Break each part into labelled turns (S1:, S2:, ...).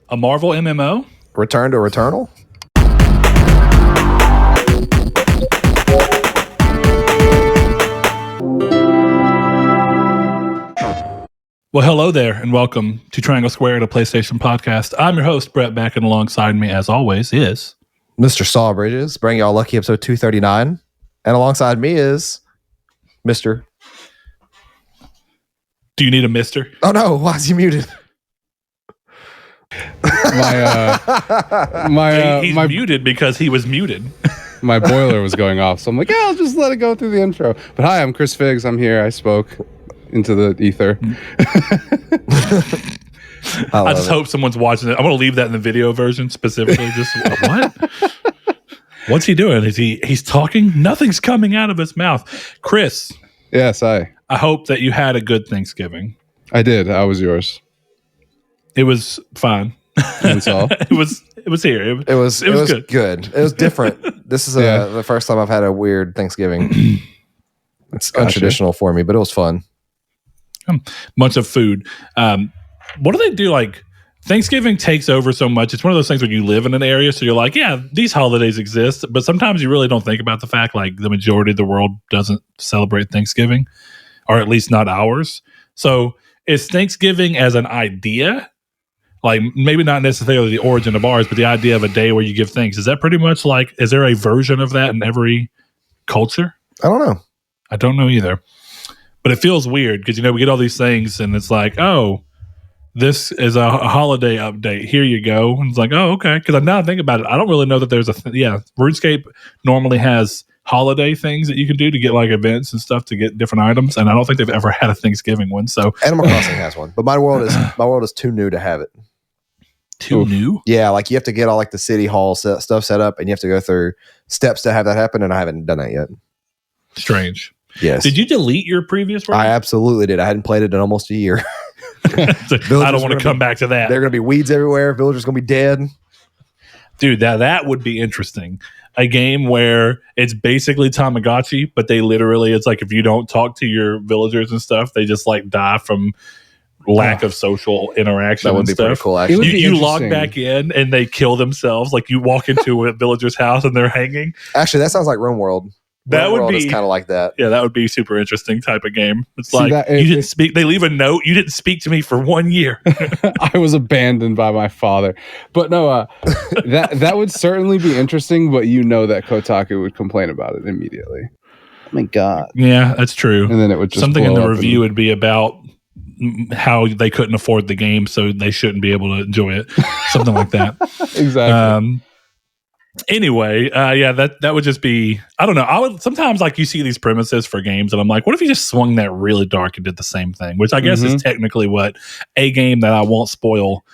S1: A Marvel MMO?
S2: Return to Returnal?
S1: Well, hello there, and welcome to Triangle Square, the PlayStation podcast. I'm your host, Brett Beck, and alongside me, as always, is
S2: Mr. Sawbridges, bringing y'all lucky episode 239. And alongside me is Mr.
S1: Do you need a mister?
S2: Oh no, why is he muted?
S1: He's muted because he was muted.
S3: My boiler was going off, so I'm like, yeah, I'll just let it go through the intro. But hi, I'm Chris Figs. I'm here. I spoke into the ether.
S1: I just hope someone's watching it. I'm going to leave that in the video version specifically. Just what? What's he doing? He's talking? Nothing's coming out of his mouth. Chris.
S3: Yes, I
S1: hope that you had a good Thanksgiving.
S3: I did. How was yours?
S1: It was fine.
S3: That's all.
S1: It was here. It was
S2: good. It was different. This is the first time I've had a weird Thanksgiving. It's untraditional for me, but it was fun.
S1: Bunch of food. What do they do? Like, Thanksgiving takes over so much. It's one of those things where you live in an area, so you're like, yeah, these holidays exist, but sometimes you really don't think about the fact like the majority of the world doesn't celebrate Thanksgiving, or at least not ours. So is Thanksgiving as an idea, like maybe not necessarily the origin of ours, but the idea of a day where you give thanks, is that pretty much like, is there a version of that in every culture?
S2: I don't know.
S1: I don't know either. But it feels weird because, we get all these things and it's like, oh, this is a holiday update. Here you go. And it's like, oh, okay. Because now I think about it, I don't really know that there's RuneScape normally has holiday things that you can do to get like events and stuff to get different items. And I don't think they've ever had a Thanksgiving one. So
S2: Animal Crossing has one, but my world is too new to have it.
S1: Too new?
S2: Yeah, like you have to get all like the city hall stuff set up and you have to go through steps to have that happen. And I haven't done that yet.
S1: Strange.
S2: Yes.
S1: Did you delete your previous world?
S2: I absolutely did. I hadn't played it in almost a year.
S1: I don't want to come back to that.
S2: There are going to be weeds everywhere. Villagers going to be dead.
S1: Dude, that would be interesting. A game where it's basically Tamagotchi, but it's like if you don't talk to your villagers and stuff, they just like die from lack of social interaction.
S2: That would be
S1: stuff.
S2: pretty cool, actually.
S1: You log back in and they kill themselves. Like you walk into a villager's house and they're hanging.
S2: Actually, that sounds like RuneWorld.
S1: That would be
S2: kind of like that.
S1: Yeah, that would be super interesting type of game. It's like you didn't speak. They leave a note. You didn't speak to me for 1 year.
S3: I was abandoned by my father. But no, that would certainly be interesting. But that Kotaku would complain about it immediately. Oh my God.
S1: Yeah, that's true.
S3: And then it would just
S1: something in the review would be about how they couldn't afford the game, so they shouldn't be able to enjoy it. Something like that.
S3: Exactly.
S1: Anyway, that would just be, I don't know. I would sometimes like you see these premises for games and I'm like, what if you just swung that really dark and did the same thing? Which I guess is technically what a game that I won't spoil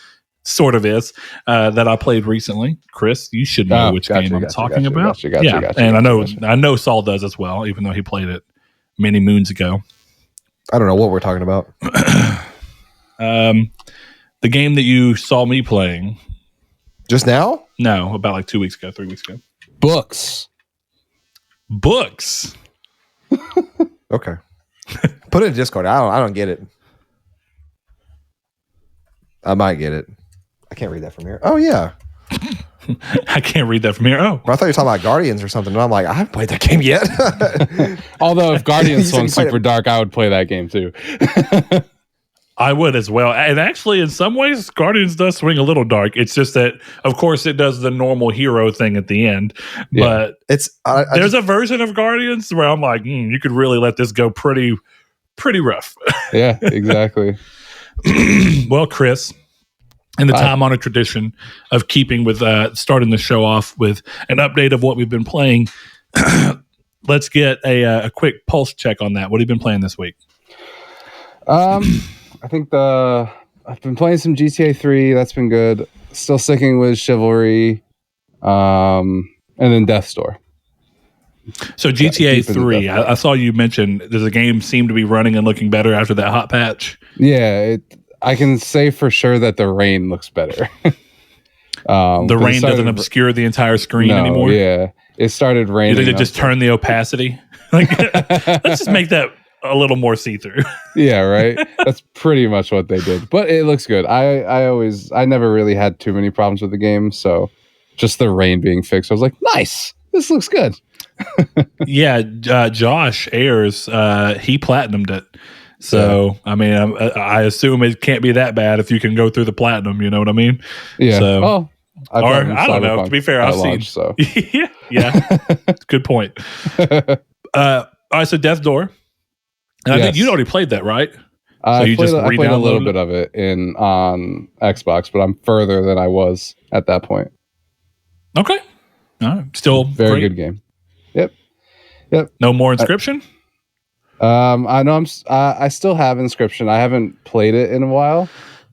S1: sort of is, that I played recently. Chris, you should know which game I'm talking about. And I know Saul does as well, even though he played it many moons ago.
S2: I don't know what we're talking about.
S1: The game that you saw me playing.
S2: Just now?
S1: No, about like 3 weeks ago.
S3: Books.
S2: Okay. Put it in Discord. I don't get it. I might get it. I can't read that from here. Oh, yeah.
S1: I can't read that from here. Oh.
S2: I thought you were talking about Guardians or something. And I'm like, I haven't played that game yet.
S3: Although if Guardians swung super dark, I would play that game too.
S1: I would as well. And actually, in some ways, Guardians does swing a little dark. It's just that, of course, it does the normal hero thing at the end. Yeah. But there's a version of Guardians where I'm like, you could really let this go pretty rough.
S3: Yeah, exactly.
S1: Well, Chris, in the time-honored tradition of keeping with starting the show off with an update of what we've been playing, let's get a quick pulse check on that. What have you been playing this week?
S3: I think I've been playing some GTA 3. That's been good. Still sticking with Chivalry, and then Death's Door.
S1: So GTA 3, I saw you mention the game seemed to be running and looking better after that hot patch.
S3: Yeah, I can say for sure that the rain looks better.
S1: The rain doesn't obscure the entire screen anymore?
S3: Yeah, it started raining.
S1: You think it just turned the opacity? Like, let's just make that a little more see-through.
S3: Yeah, right. That's pretty much what they did. But it looks good. I never really had too many problems with the game, so just the rain being fixed, I was like, nice. This looks good.
S1: Yeah, Josh Ayers, he platinumed it. So, I mean, I assume it can't be that bad if you can go through the platinum, you know what I mean?
S3: Yeah.
S1: So,
S3: well,
S1: I don't know. To be fair, I've
S3: launch,
S1: seen.
S3: So.
S1: yeah. Good point. All right, so Death's Door. And I think you'd already played that, right?
S3: I played a little bit of it on Xbox, but I'm further than I was at that point.
S1: Okay. All right. Still
S3: very good game. Yep.
S1: No more Inscription?
S3: I know I still have Inscription. I haven't played it in a while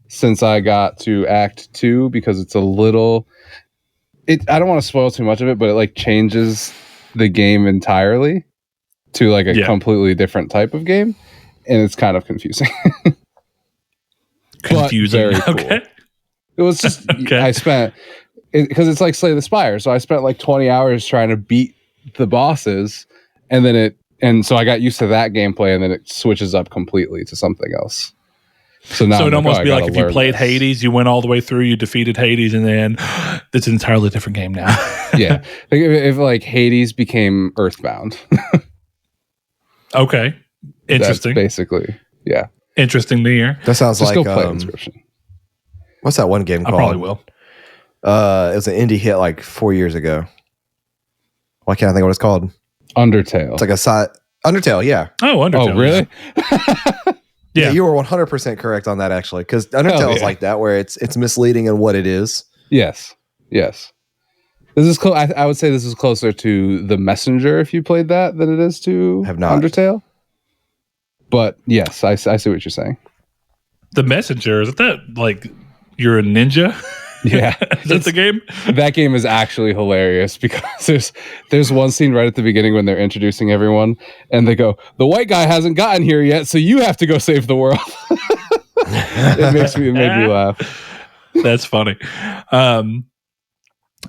S3: since I got to Act 2 because it's a little I don't want to spoil too much of it, but it like changes the game entirely to like a completely different type of game, and it's kind of confusing.
S1: Confusing.
S3: But very cool. Okay. It was just I spent because it's like Slay the Spire, so I spent like 20 hours trying to beat the bosses, and then so I got used to that gameplay, and then it switches up completely to something else. So now
S1: it'd almost be like if you played Hades, you went all the way through, you defeated Hades, and then it's an entirely different game now.
S3: Yeah, if like Hades became Earthbound.
S1: Okay, interesting.
S3: That's basically, yeah,
S1: interesting to hear.
S2: That sounds like
S3: go play Inscription.
S2: What's that one game called?
S1: I probably will.
S2: It was an indie hit like 4 years ago. Why can't I think of what it's called?
S3: Undertale.
S2: It's like a side Undertale, yeah.
S1: Oh, Undertale.
S3: Oh, really?
S2: Yeah, you were 100% correct on that actually, because Undertale is like that, where it's misleading in what it is.
S3: Yes. This is I would say this is closer to The Messenger if you played that than it is to Undertale. But yes, I see what you're saying.
S1: The Messenger, is that like you're a ninja?
S3: Yeah.
S1: Is that the game?
S3: That game is actually hilarious because there's one scene right at the beginning when they're introducing everyone and they go, the white guy hasn't gotten here yet, so you have to go save the world. It made me laugh.
S1: That's funny.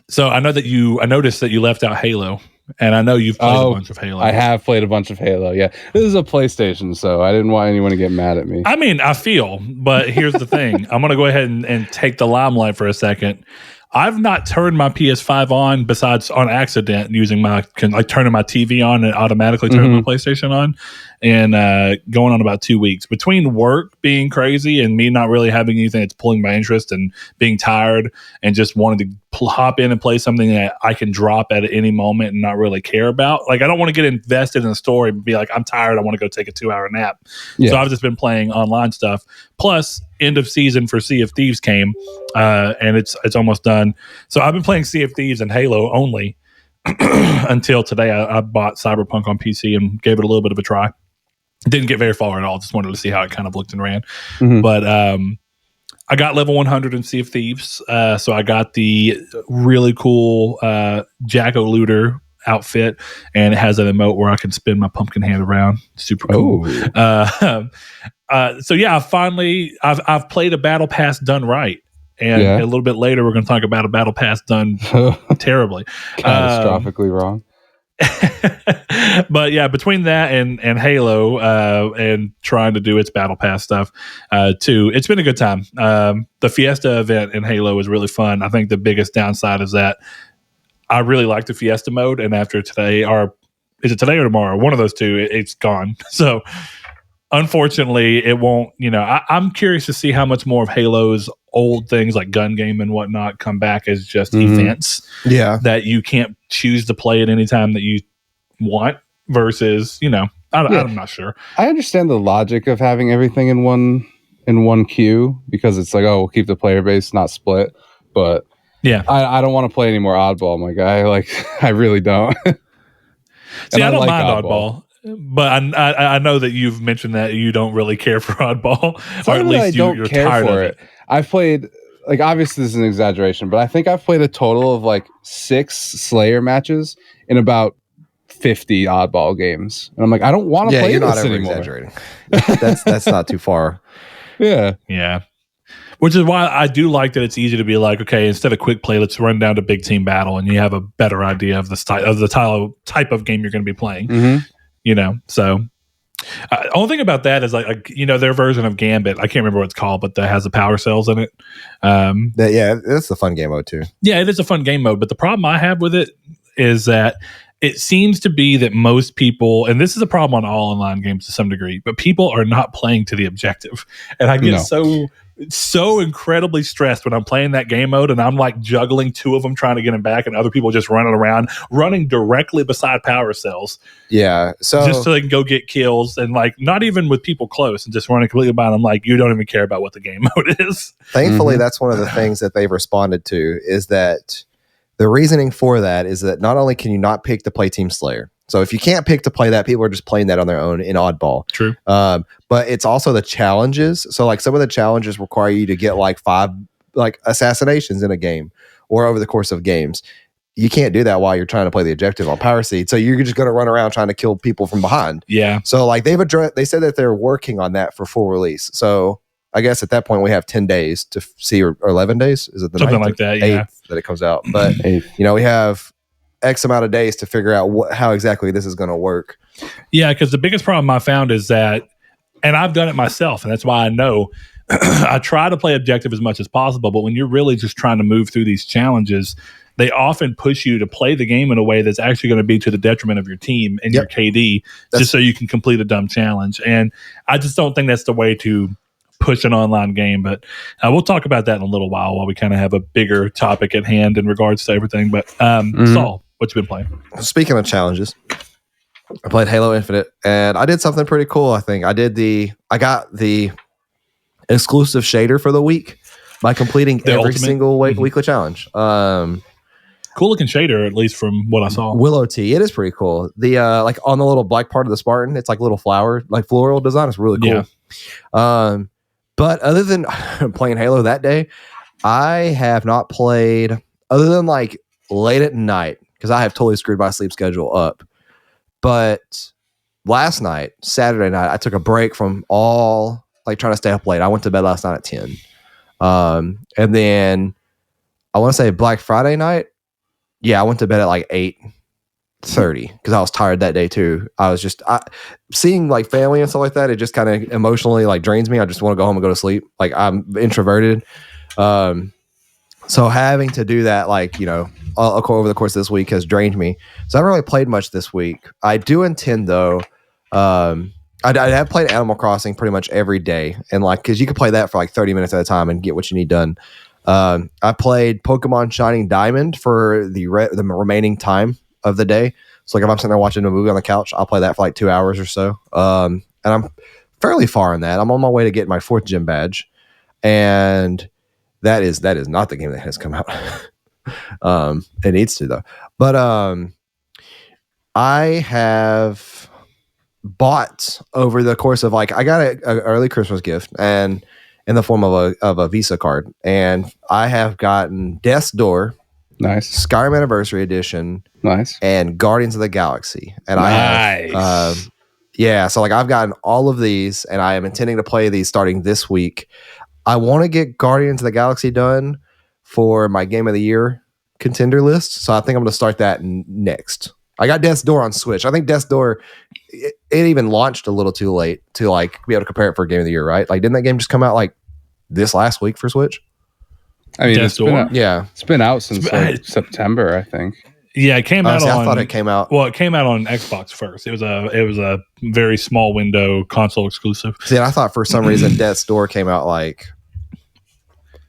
S1: So I noticed that you left out Halo, and I know you've played a bunch of Halo.
S3: I have played a bunch of Halo. Yeah, this is a PlayStation, so I didn't want anyone to get mad at me.
S1: I mean, I feel, but here's the thing: I'm going to go ahead and take the limelight for a second. I've not turned my PS5 on besides on accident using turning my TV on and automatically turning my PlayStation on, and going on about 2 weeks between work being crazy and me not really having anything that's pulling my interest and being tired and just wanting to hop in and play something that I can drop at any moment and not really care about. Like, I don't want to get invested in the story and be like, I'm tired, I want to go take a 2-hour nap. Yeah. So I've just been playing online stuff. Plus, end of season for Sea of Thieves came, and it's almost done. So I've been playing Sea of Thieves and Halo only until today. I bought Cyberpunk on PC and gave it a little bit of a try. Didn't get very far at all. Just wanted to see how it kind of looked and ran. But I got level 100 in Sea of Thieves. So I got the really cool Jack-O-Looter outfit, and it has an emote where I can spin my pumpkin hand around. Super cool. So yeah, I've played a battle pass done right. And a little bit later, we're going to talk about a battle pass done terribly.
S3: Catastrophically wrong.
S1: But yeah, between that and Halo and trying to do its battle pass stuff too, it's been a good time. The Fiesta event in Halo is really fun. I think the biggest downside is that I really like the Fiesta mode, and after today, or is it today or tomorrow? One of those two, it's gone. So unfortunately, it won't. I'm curious to see how much more of Halo's old things like gun game and whatnot come back as just events. Yeah, that you can't choose to play at any time that you want. Versus, I'm not sure.
S3: I understand the logic of having everything in one queue because it's like, we'll keep the player base not split. But yeah, I don't want to play any more oddball, my guy. Like, I really don't.
S1: See, I don't mind oddball. But I know that you've mentioned that you don't really care for oddball, or at least you're tired of it.
S3: I've played, like, obviously this is an exaggeration, but I think I've played a total of like 6 Slayer matches in about 50 oddball games, and I'm like, I don't want to play this anymore.
S2: Exaggerating. That's not too far.
S1: Yeah. Which is why I do like that it's easy to be like, okay, instead of quick play, let's run down to big team battle, and you have a better idea of the type of game you're going to be playing. So Only thing about that is like their version of Gambit. I can't remember what it's called, but that has the power cells in it.
S2: That's a fun game mode too.
S1: Yeah, it is a fun game mode. But the problem I have with it is that it seems to be that most people, and this is a problem on all online games to some degree, but people are not playing to the objective. And I get so incredibly stressed when I'm playing that game mode and I'm like juggling two of them trying to get them back and other people just running around, running directly beside power cells.
S2: Yeah. So
S1: just so they can go get kills and like not even with people close and just running completely by them. Like you don't even care about what the game mode is.
S2: Thankfully, that's one of the things that they've responded to is that the reasoning for that is that not only can you not pick to play Team Slayer, so if you can't pick to play that, people are just playing that on their own in oddball.
S1: True.
S2: But it's also the challenges. So like some of the challenges require you to get like 5 like assassinations in a game or over the course of games. You can't do that while you're trying to play the objective on Power Seed. So you're just going to run around trying to kill people from behind.
S1: Yeah.
S2: So like they said that they're working on that for full release. So I guess at that point we have 10 days to see, or 11 days. Is it the
S1: something
S2: 9th
S1: like that? Yeah.
S2: 8th that it comes out. But we have X amount of days to figure out how exactly this is going to work.
S1: Yeah, because the biggest problem I found is that, and I've done it myself, and that's why I know I try to play objective as much as possible. But when you're really just trying to move through these challenges, they often push you to play the game in a way that's actually going to be to the detriment of your team and your KD, just so you can complete a dumb challenge. And I just don't think that's the way to push an online game. But we'll talk about that in a little while we kind of have a bigger topic at hand in regards to everything. But Saul, what you been playing?
S2: Speaking of challenges, I played Halo Infinite and I did something pretty cool. I think I got the exclusive shader for the week by completing every single weekly challenge.
S1: Cool looking shader, at least from what I saw.
S2: Willow Tea, it is pretty cool. The like on the little black part of the Spartan, it's like little flower, like floral design. It's really cool. Yeah. But other than playing Halo that day, I have not played other than like late at night because I have totally screwed my sleep schedule up. But last night, Saturday night, I took a break from all like trying to stay up late. I went to bed last night at 10. And then I want to say Black Friday night. Yeah, I went to bed at like 8:30 because I was tired that day too. I was just seeing like family and stuff like that. It just kind of emotionally like drains me. I just want to go home and go to sleep. Like I'm introverted. So having to do that, like, over the course of this week has drained me. So I haven't really played much this week. I do intend though. I have played Animal Crossing pretty much every day. And like, cause you can play that for like 30 minutes at a time and get what you need done. I played Pokemon Shining Diamond for the remaining time of the day. So like if I'm sitting there watching a movie on the couch, I'll play that for like 2 hours or so. And I'm fairly far in that. I'm on my way to get my 4th gym badge. And that is not the game that has come out. It needs to though. But I have bought over the course of like I got an early Christmas gift and in the form of a Visa card, and I have gotten Death's Door,
S3: nice,
S2: Skyrim Anniversary Edition,
S3: nice,
S2: and Guardians of the Galaxy, and
S1: nice.
S2: I have so like I've gotten all of these, and I am intending to play these starting this week. I want to get Guardians of the Galaxy done for my Game of the Year contender list, so I think I'm going to start that next. I got Death's Door on Switch. I think Death's Door, it even launched a little too late to like be able to compare it for Game of the Year, right? Like, didn't that game just come out like this last week for Switch?
S3: I mean, it's been out since like September, I think.
S1: Yeah, it came out.
S2: I thought it came out.
S1: Well, it came out on Xbox first. It was a very small window console exclusive.
S2: See, I thought for some reason Death's Door came out like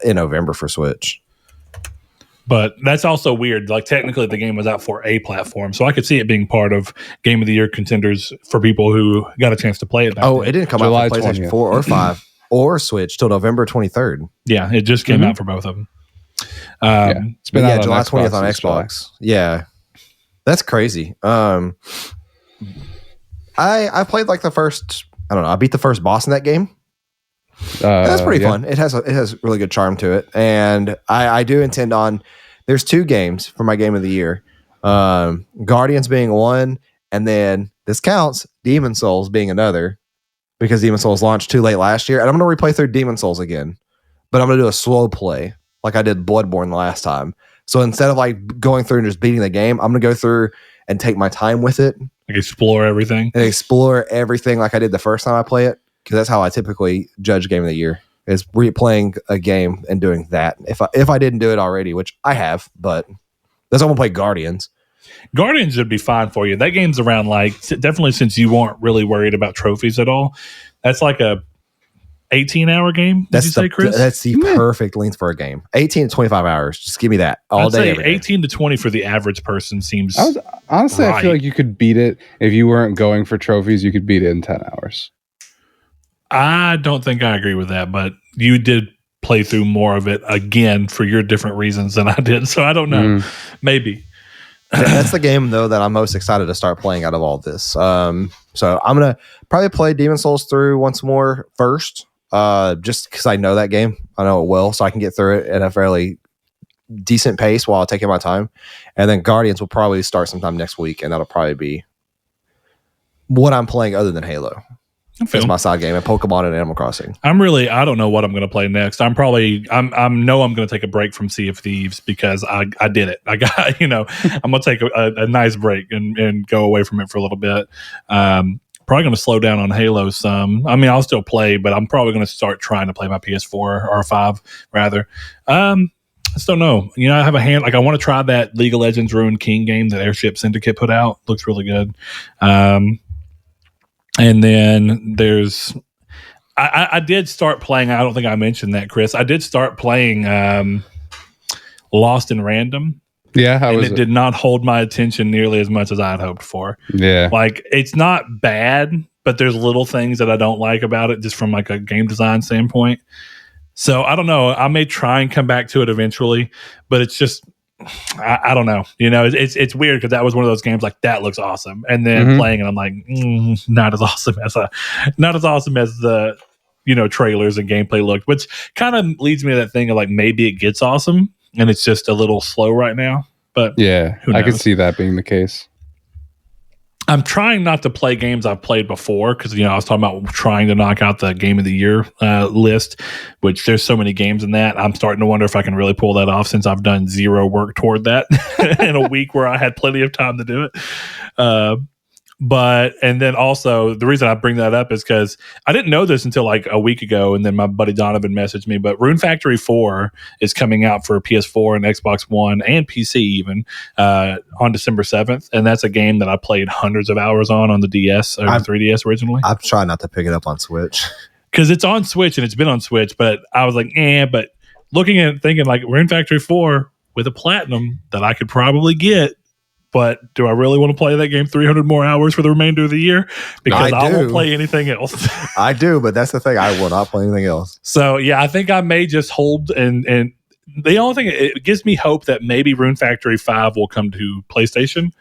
S2: in November for Switch.
S1: But that's also weird. Like technically the game was out for a platform. So I could see it being part of Game of the Year contenders for people who got a chance to play it back then.
S2: It didn't come out for PlayStation 4 or 5 or Switch till November 23rd.
S1: Yeah, it just came out for both of them.
S3: It's been out
S2: July
S3: on
S2: 20th on Xbox. Yeah. That's crazy. I played like the first, I beat the first boss in that game. That's pretty fun. It has really good charm to it. And I do intend on, there's 2 games for my Game of the Year. Guardians being one, and then this counts, Demon Souls being another, because Demon Souls launched too late last year. And I'm going to replay through Demon Souls again, but I'm going to do a slow play like I did Bloodborne the last time. So instead of like going through and just beating the game, I'm going to go through and take my time with it.
S1: Like explore everything.
S2: And explore everything like I did the first time I play it. Because that's how I typically judge Game of the Year, is replaying a game and doing that. If I didn't do it already, which I have, but that's why I'm going to play Guardians.
S1: Guardians would be fine for you. That game's around, like, definitely since you weren't really worried about trophies at all. That's like a 18-hour game, did you say, Chris?
S2: That's the perfect length for a game. 18 to 25 hours. Just give me that all
S1: I'd
S2: day,
S1: say
S2: every day.
S1: 18 to 20 for the average person seems
S3: Honestly,
S1: right.
S3: I feel like you could beat it. If you weren't going for trophies, you could beat it in 10 hours.
S1: I don't think I agree with that, but you did play through more of it again for your different reasons than I did. So I don't know. Maybe.
S2: That's the game, though, that I'm most excited to start playing out of all this. So I'm going to probably play Demon's Souls through once more first, just because I know that game. I know it well, so I can get through it at a fairly decent pace while taking my time. And then Guardians will probably start sometime next week, and that'll probably be what I'm playing other than Halo. It's my side game, and Pokemon and Animal Crossing.
S1: I don't know what I'm going to play next. I'm going to take a break from Sea of Thieves because I did it. I got, I'm going to take a nice break and go away from it for a little bit. Probably going to slow down on Halo some. I mean, I'll still play, but I'm probably going to start trying to play my PS4 or 5 rather. I just don't know. I have I want to try that League of Legends Ruined King game that Airship Syndicate put out. Looks really good. And then there's, I did start playing, I don't think I mentioned that, Chris. I did start playing Lost in Random.
S3: Yeah, how was
S1: it? Did not hold my attention nearly as much as I had hoped for.
S3: Yeah.
S1: Like, it's not bad, but there's little things that I don't like about it just from like a game design standpoint. So I don't know. I may try and come back to it eventually, but it's just, I don't know. It's weird because that was one of those games like that looks awesome, and then playing it, I'm like, not as awesome as the trailers and gameplay looked, which kind of leads me to that thing of like maybe it gets awesome and it's just a little slow right now. But
S3: yeah, I could see that being the case.
S1: I'm trying not to play games I've played before because, I was talking about trying to knock out the Game of the Year list, which there's so many games in that. I'm starting to wonder if I can really pull that off since I've done zero work toward that in a week where I had plenty of time to do it. And then also the reason I bring that up is because I didn't know this until like a week ago, and then my buddy Donovan messaged me, but Rune Factory 4 is coming out for PS4 and Xbox One and PC even on December 7th, and that's a game that I played hundreds of hours on the DS or the 3DS originally.
S2: I'm trying not to pick it up on Switch.
S1: Because it's on Switch and it's been on Switch, but I was like, but looking at it thinking like Rune Factory 4 with a platinum that I could probably get. But do I really want to play that game 300 more hours for the remainder of the year? Because I won't play anything else.
S2: I do, but that's the thing. I will not play anything else.
S1: So, yeah, I think I may just hold. And the only thing, it gives me hope that maybe Rune Factory 5 will come to PlayStation.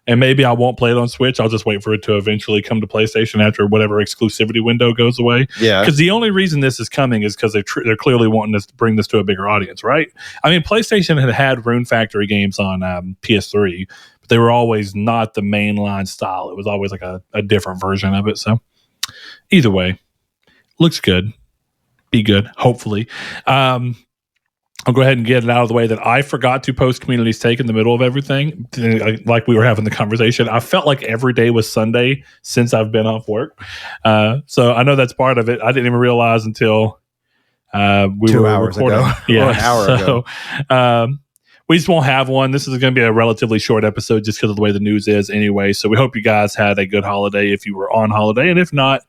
S1: And maybe I won't play it on Switch. I'll just wait for it to eventually come to PlayStation after whatever exclusivity window goes away.
S2: Yeah.
S1: Because the only reason this is coming is because they're clearly wanting to bring this to a bigger audience, right? I mean, PlayStation had Rune Factory games on PS3. But they were always not the mainline style. It was always like a different version of it. So either way, looks good. Be good, hopefully. I'll go ahead and get it out of the way that I forgot to post Community's Take in the middle of everything. Like we were having the conversation. I felt like every day was Sunday since I've been off work. So I know that's part of it. I didn't even realize until we
S2: 2
S1: were
S2: hours
S1: recording.
S2: ago.
S1: Yeah,
S2: or an hour ago.
S1: We just won't have one. This is going to be a relatively short episode just because of the way the news is anyway. So we hope you guys had a good holiday if you were on holiday. And if not,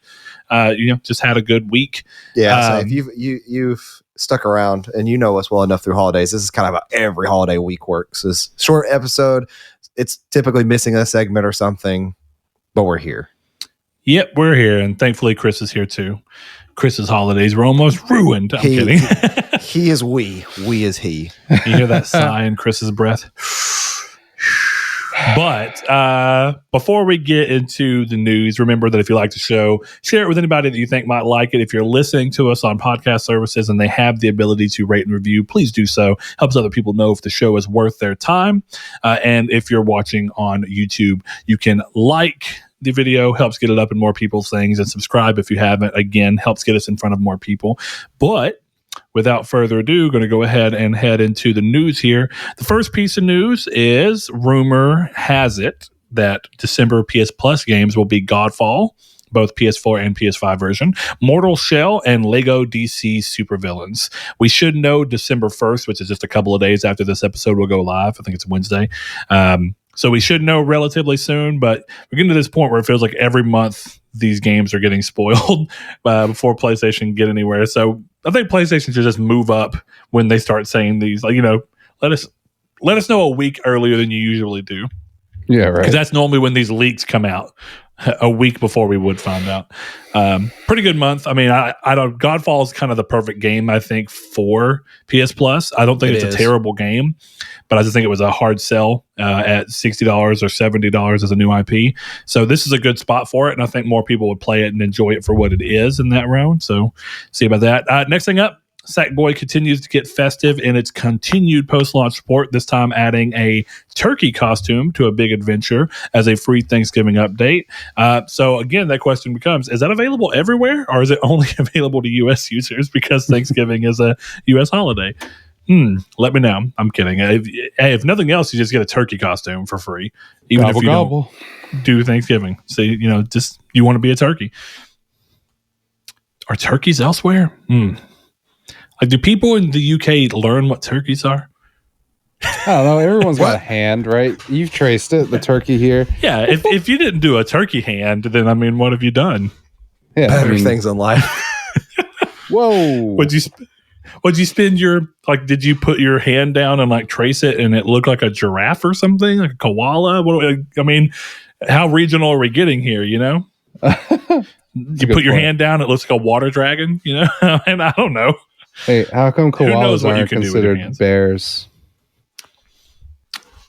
S1: just had a good week.
S2: Yeah. So if you've stuck around and you know us well enough through holidays, this is kind of how every holiday week works. This short episode, it's typically missing a segment or something, but we're here.
S1: Yep, we're here. And thankfully, Chris is here too. Chris's holidays were almost ruined. I'm kidding.
S2: He is we is he.
S1: You hear that sigh in Chris's breath? But before we get into the news, remember that if you like the show, share it with anybody that you think might like it. If you're listening to us on podcast services and they have the ability to rate and review, please do so. Helps other people know if the show is worth their time. And if you're watching on YouTube, you can like the video, helps get it up in more people's things, and subscribe if you haven't. Again, helps get us in front of more people. But without further ado, going to go ahead and head into the news here. The first piece of news is rumor has it that December PS Plus games will be Godfall, both PS4 and PS5 version, Mortal Shell, and Lego DC Supervillains. We should know December 1st, which is just a couple of days after this episode will go live. I think it's Wednesday. So we should know relatively soon, but we're getting to this point where it feels like every month these games are getting spoiled before PlayStation can get anywhere. So I think PlayStation should just move up when they start saying these, like, let us know a week earlier than you usually do.
S3: Yeah, right.
S1: Because that's normally when these leaks come out, a week before we would find out. Pretty good month. I mean, I don't. Godfall is kind of the perfect game, I think, for PS Plus. I don't think it's a terrible game, but I just think it was a hard sell at $60 or $70 as a new IP. So this is a good spot for it, and I think more people would play it and enjoy it for what it is in that round. So see about that. Next thing up, Sackboy continues to get festive in its continued post-launch support, this time adding a turkey costume to a big adventure as a free Thanksgiving update. So again, that question becomes, is that available everywhere, or is it only available to U.S. users because Thanksgiving is a U.S. holiday? Let me know. I'm kidding. If nothing else, you just get a turkey costume for free, even if you don't do Thanksgiving. So, just you want to be a turkey. Are turkeys elsewhere? Like, do people in the UK learn what turkeys are?
S3: I don't know. Everyone's got a hand, right? You've traced it, the turkey here.
S1: Yeah, if you didn't do a turkey hand, then, I mean, what have you done?
S2: Yeah, better things in life.
S3: Whoa.
S1: Would you spend your, like, did you put your hand down and, like, trace it and it looked like a giraffe or something? Like a koala? I mean, how regional are we getting here, You put your hand down, it looks like a water dragon, And I don't know.
S3: Hey, how come koalas aren't considered bears?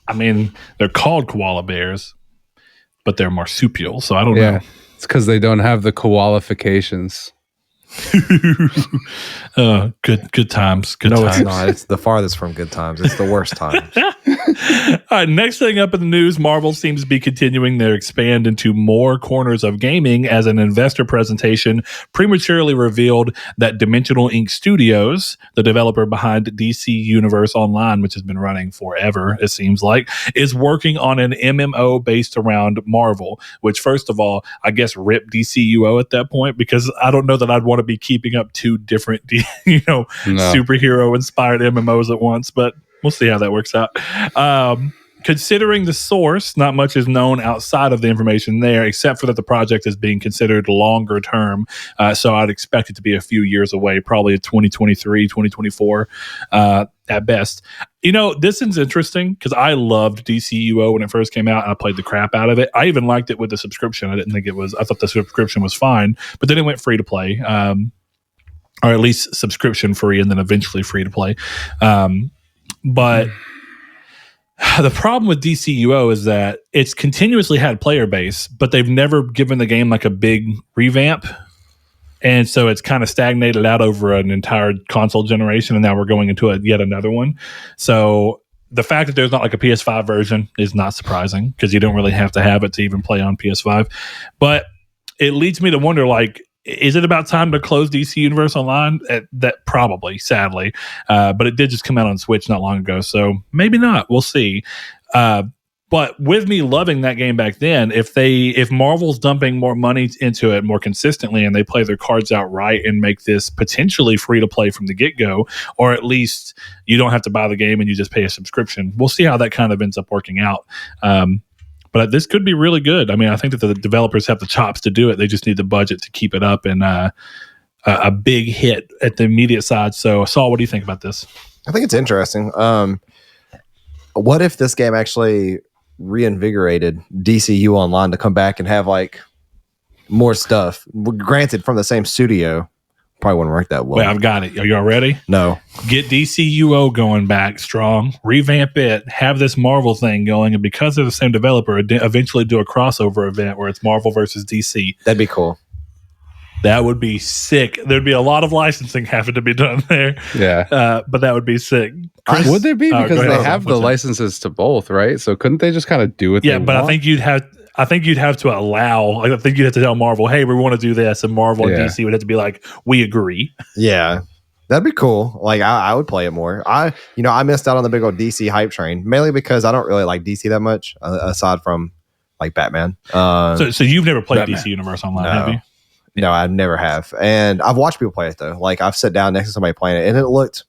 S1: I mean, they're called koala bears, but they're marsupial, so I don't know.
S3: It's because they don't have the koalifications.
S1: Good times.
S2: It's not. It's the farthest from good times. It's the worst times.
S1: All right, next thing up in the news, Marvel seems to be continuing their expand into more corners of gaming as an investor presentation prematurely revealed that Dimensional Ink Studios, the developer behind DC Universe Online, which has been running forever, it seems like, is working on an MMO based around Marvel, which, first of all, I guess rip DCUO at that point, because I don't know that I'd want to be keeping up two different, superhero-inspired MMOs at once, but we'll see how that works out. Considering the source, not much is known outside of the information there, except for that the project is being considered longer term. So I'd expect it to be a few years away, probably 2023, 2024 at best. This is interesting because I loved DCUO when it first came out, and I played the crap out of it. I even liked it with the subscription. I thought the subscription was fine, but then it went free to play, or at least subscription free and then eventually free to play. But the problem with DCUO is that it's continuously had player base, but they've never given the game like a big revamp. And so it's kind of stagnated out over an entire console generation, and now we're going into yet another one. So the fact that there's not like a PS5 version is not surprising because you don't really have to have it to even play on PS5. But it leads me to wonder, like, is it about time to close DC Universe Online? That probably, sadly. But it did just come out on Switch not long ago, so maybe not. We'll see. But with me loving that game back then, if Marvel's dumping more money into it more consistently and they play their cards out right and make this potentially free to play from the get-go, or at least you don't have to buy the game and you just pay a subscription, we'll see how that kind of ends up working out. But this could be really good. I mean, I think that the developers have the chops to do it. They just need the budget to keep it up and a big hit at the immediate side. So, Saul, what do you think about this?
S2: I think it's interesting. What if this game actually reinvigorated DCU Online to come back and have like more stuff? Granted, from the same studio, probably wouldn't work that well.
S1: Wait, I've got it. Are y'all ready?
S2: No.
S1: Get DCUO going back strong, revamp it, have this Marvel thing going, and because they're the same developer, eventually do a crossover event where it's Marvel versus DC.
S2: That'd be cool.
S1: That would be sick. There'd be a lot of licensing having to be done there.
S3: Yeah.
S1: But that would be sick.
S3: Chris, would there be? Because they have the licenses to both, right? So couldn't they just kind of do it?
S1: Yeah, but I think you'd have to allow. I think you'd have to tell Marvel, "Hey, we want to do this," and Marvel and DC would have to be like, "We agree."
S2: Yeah, that'd be cool. Like I would play it more. I missed out on the big old DC hype train mainly because I don't really like DC that much, aside from like Batman.
S1: So you've never played
S3: Batman.
S1: DC Universe Online, have you?
S2: No, I never have. And I've watched people play it though. Like I've sat down next to somebody playing it and it looked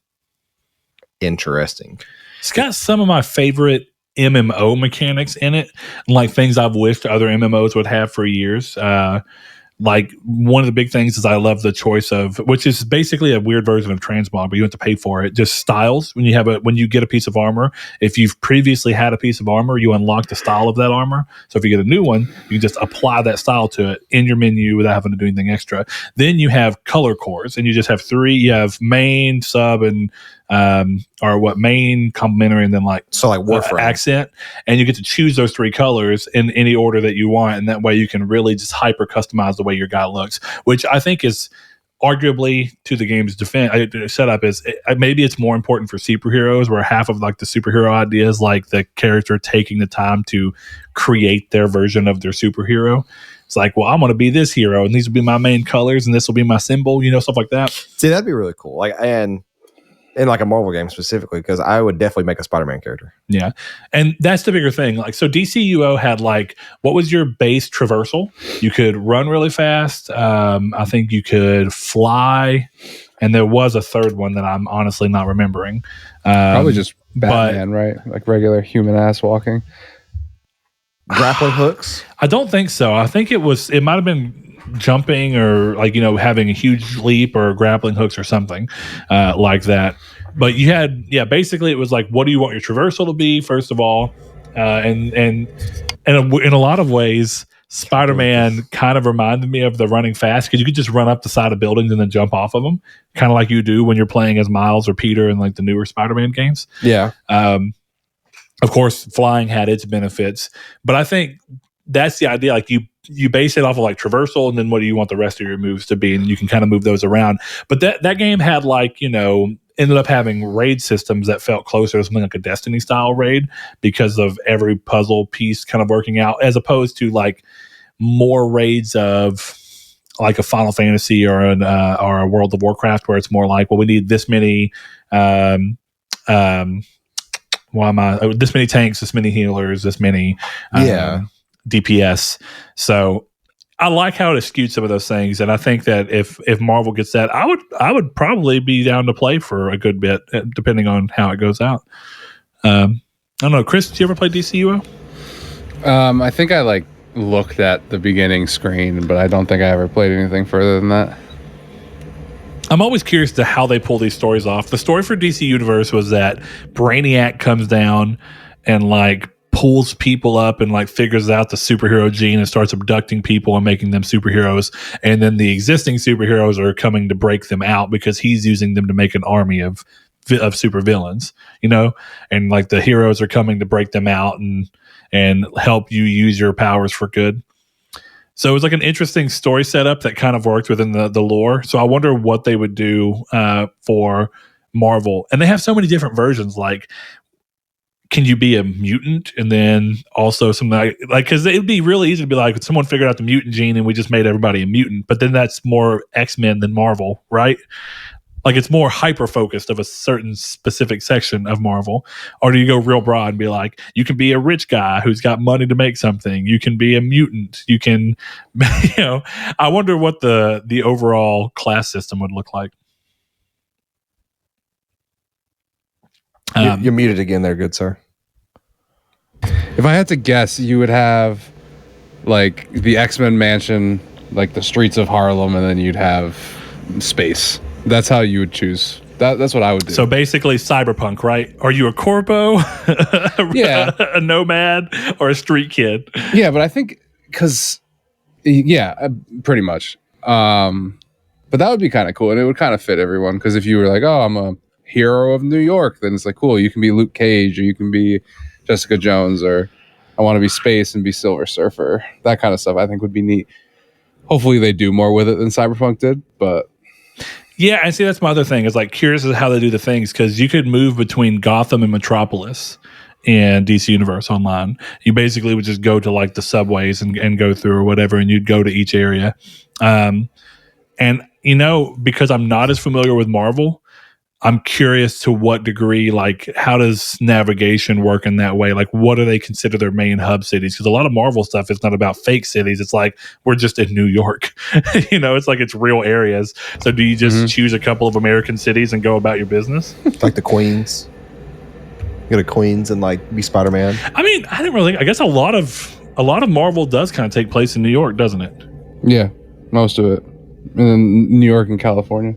S2: interesting.
S1: It's got some of my favorite MMO mechanics in it, like things I've wished other MMOs would have for years. Like one of the big things is I love the choice of, which is basically a weird version of transmog, but you have to pay for it. Just styles. When you get a piece of armor, if you've previously had a piece of armor, you unlock the style of that armor. So if you get a new one, you can just apply that style to it in your menu without having to do anything extra. Then you have color cores, and you just have three. You have main, sub, and main, complementary, and then
S2: Warframe
S1: accent, and you get to choose those three colors in any order that you want, and that way you can really just hyper customize the way your guy looks, which I think is arguably, to the game's defense, setup is maybe it's more important for superheroes, where half of like the superhero ideas, like the character taking the time to create their version of their superhero. It's like, well, I'm going to be this hero, and these will be my main colors, and this will be my symbol, stuff like that.
S2: See, that'd be really cool. Like, and in like a Marvel game specifically, because I would definitely make a Spider-Man character.
S1: Yeah. And that's the bigger thing. Like, so DCUO had what was your base traversal? You could run really fast. I think you could fly. And there was a third one that I'm honestly not remembering.
S3: Probably just Batman, right? Like regular human ass walking.
S2: Grappling hooks?
S1: I don't think so. I think it might have been jumping or having a huge leap or grappling hooks or something like that. But you had, basically it was like, what do you want your traversal to be, first of all? And in a lot of ways, Spider-Man kind of reminded me of the running fast, because you could just run up the side of buildings and then jump off of them, kind of like you do when you're playing as Miles or Peter in like the newer Spider-Man games.
S2: Yeah.
S1: Of course, flying had its benefits, but I think that's the idea. Like you base it off of like traversal, and then what do you want the rest of your moves to be, and you can kind of move those around. But that game had ended up having raid systems that felt closer to something like a Destiny style raid, because of every puzzle piece kind of working out, as opposed to like more raids of like a Final Fantasy or a World of Warcraft, where it's more like, well, we need this many this many tanks, this many healers, this many DPS. So I like how it eschews some of those things, and I think that if Marvel gets that, I would probably be down to play for a good bit, depending on how it goes out. I don't know, Chris, did you ever play DCUO?
S3: I think I looked at the beginning screen, but I don't think I ever played anything further than that.
S1: I'm always curious to how they pull these stories off. The story for DC Universe was that Brainiac comes down and pulls people up and figures out the superhero gene and starts abducting people and making them superheroes. And then the existing superheroes are coming to break them out, because he's using them to make an army of super villains, and the heroes are coming to break them out and help you use your powers for good. So it was an interesting story setup that kind of worked within the lore. So I wonder what they would do for Marvel. And they have so many different versions. Can you be a mutant? And then also something because it would be really easy to be like, someone figured out the mutant gene and we just made everybody a mutant. But then that's more X-Men than Marvel, right? It's more hyper-focused of a certain specific section of Marvel. Or do you go real broad and be like, you can be a rich guy who's got money to make something. You can be a mutant. You can, I wonder what the overall class system would look like.
S2: You're muted again there, good sir.
S3: If I had to guess, you would have the X-Men mansion, the streets of Harlem, and then you'd have space. That's how you would choose. That's what I would do.
S1: So basically cyberpunk, right? Are you a corpo,
S3: yeah,
S1: a nomad, or a street kid?
S3: Yeah, but I think pretty much. But that would be kind of cool, and it would kind of fit everyone, because if you were like, oh, I'm a hero of New York, then it's cool, you can be Luke Cage, or you can be Jessica Jones, or I want to be Space and be Silver Surfer. That kind of stuff I think would be neat. Hopefully they do more with it than Cyberpunk did, but
S1: yeah, I see. That's my other thing, is curious as how they do the things, because you could move between Gotham and Metropolis in DC Universe Online. You basically would just go to the subways and go through or whatever, and you'd go to each area. And because I'm not as familiar with Marvel, I'm curious to what degree, like, how does navigation work in that way? Like, what do they consider their main hub cities? Because a lot of Marvel stuff is not about fake cities. It's like, we're just in New York. It's like it's real areas. So do you just choose a couple of American cities and go about your business?
S2: Like the Queens. You go to Queens and like be Spider-Man.
S1: I mean, I didn't really. I guess a lot of Marvel does kind of take place in New York, doesn't it?
S3: Yeah, most of it. And then New York and California.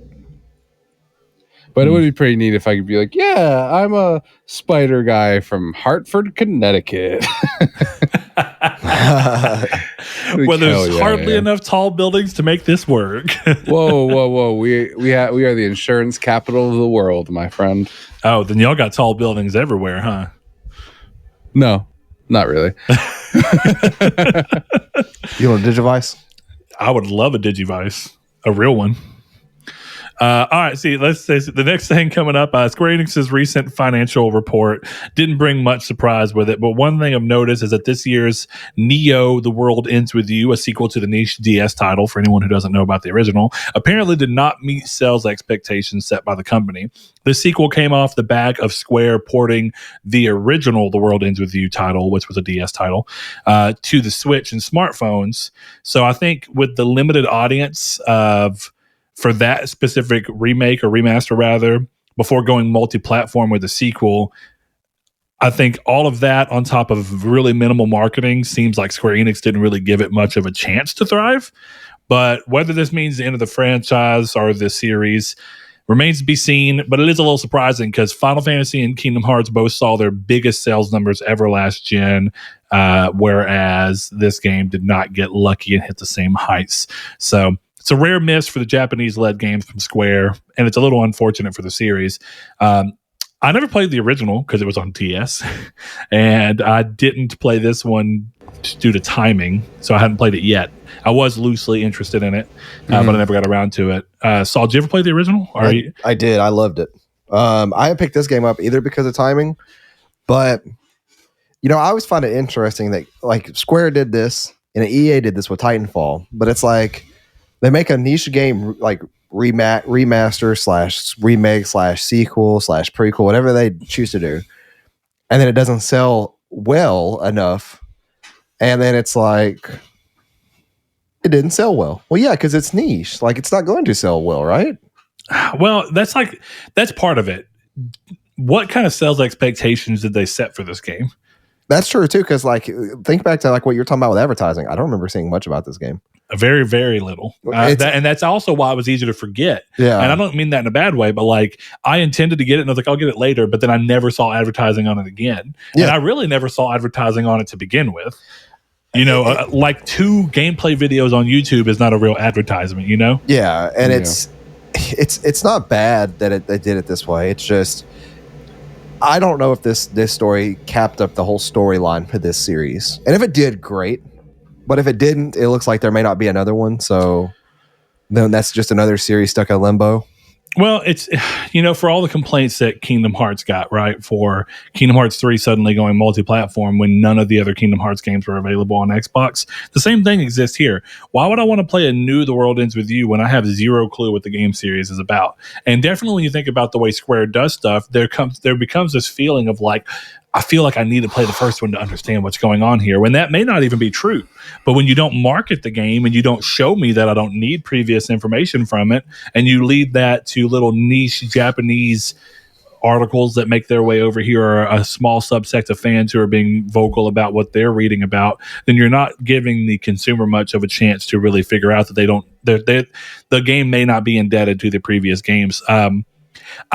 S3: But it would be pretty neat if I could be like, yeah, I'm a spider guy from Hartford, Connecticut.
S1: Well, there's hardly enough tall buildings to make this work.
S3: Whoa. We are the insurance capital of the world, my friend.
S1: Oh, then y'all got tall buildings everywhere, huh?
S3: No, not really.
S2: You want a Digivice?
S1: I would love a Digivice, a real one. All right, let's say the next thing coming up, Square Enix's recent financial report didn't bring much surprise with it, but one thing I've noticed is that this year's Neo: The World Ends With You, a sequel to the niche DS title, for anyone who doesn't know about the original, apparently did not meet sales expectations set by the company. The sequel came off the back of Square porting the original The World Ends With You title, which was a DS title, to the Switch and smartphones. So I think with the limited audience for that specific remake or remaster rather, before going multi-platform with a sequel, I think all of that on top of really minimal marketing seems like Square Enix didn't really give it much of a chance to thrive. But whether this means the end of the franchise or the series remains to be seen, but it is a little surprising because Final Fantasy and Kingdom Hearts both saw their biggest sales numbers ever last gen, whereas this game did not get lucky and hit the same heights. So it's a rare miss for the Japanese-led games from Square, and it's a little unfortunate for the series. I never played the original because it was on DS, and I didn't play this one due to timing, so I hadn't played it yet. I was loosely interested in it, but I never got around to it. Saul, did you ever play the original?
S2: I did. I loved it. I didn't pick this game up either because of timing, but I always find it interesting that like Square did this and EA did this with Titanfall, but it's like they make a niche game like remaster / remake / sequel / prequel, whatever they choose to do, and then it doesn't sell well enough, and then it's like it didn't sell well. Well, yeah, because it's niche. Like it's not going to sell well, right?
S1: Well, that's part of it. What kind of sales expectations did they set for this game?
S2: That's true too, because like think back to like what you're talking about with advertising. I don't remember seeing much about this game.
S1: Very, very little. And that's also why it was easy to forget.
S2: Yeah.
S1: And I don't mean that in a bad way, but like I intended to get it and I was like, I'll get it later, but then I never saw advertising on it again. Yeah. And I really never saw advertising on it to begin with. Like 2 gameplay videos on YouTube is not a real advertisement,
S2: Yeah. And it's not bad that they did it this way. It's just, I don't know if this story capped up the whole storyline for this series. And if it did, great. But if it didn't, it looks like there may not be another one. So then that's just another series stuck in limbo.
S1: Well, it's, for all the complaints that Kingdom Hearts got, right, for Kingdom Hearts 3 suddenly going multi-platform when none of the other Kingdom Hearts games were available on Xbox, the same thing exists here. Why would I want to play a new The World Ends With You when I have zero clue what the game series is about? And definitely when you think about the way Square does stuff, there becomes this feeling of like, I feel like I need to play the first one to understand what's going on here, when that may not even be true. But when you don't market the game and you don't show me that I don't need previous information from it, and you lead that to little niche Japanese articles that make their way over here, or a small subsect of fans who are being vocal about what they're reading about, then you're not giving the consumer much of a chance to really figure out that the game may not be indebted to the previous games. I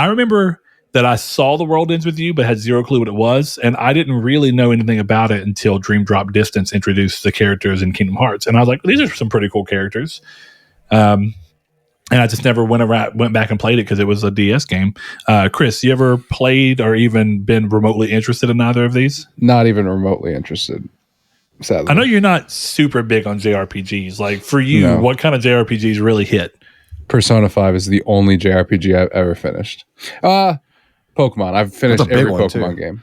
S1: remember that I saw The World Ends With You, but had zero clue what it was. And I didn't really know anything about it until Dream Drop Distance introduced the characters in Kingdom Hearts. And I was like, these are some pretty cool characters. And I just never went back and played it because it was a DS game. Chris, you ever played or even been remotely interested in either of these?
S3: Not even remotely interested, sadly.
S1: I know you're not super big on JRPGs. Like for you, What kind of JRPGs really hit?
S3: Persona 5 is the only JRPG I've ever finished. Pokemon. I've finished every Pokemon game.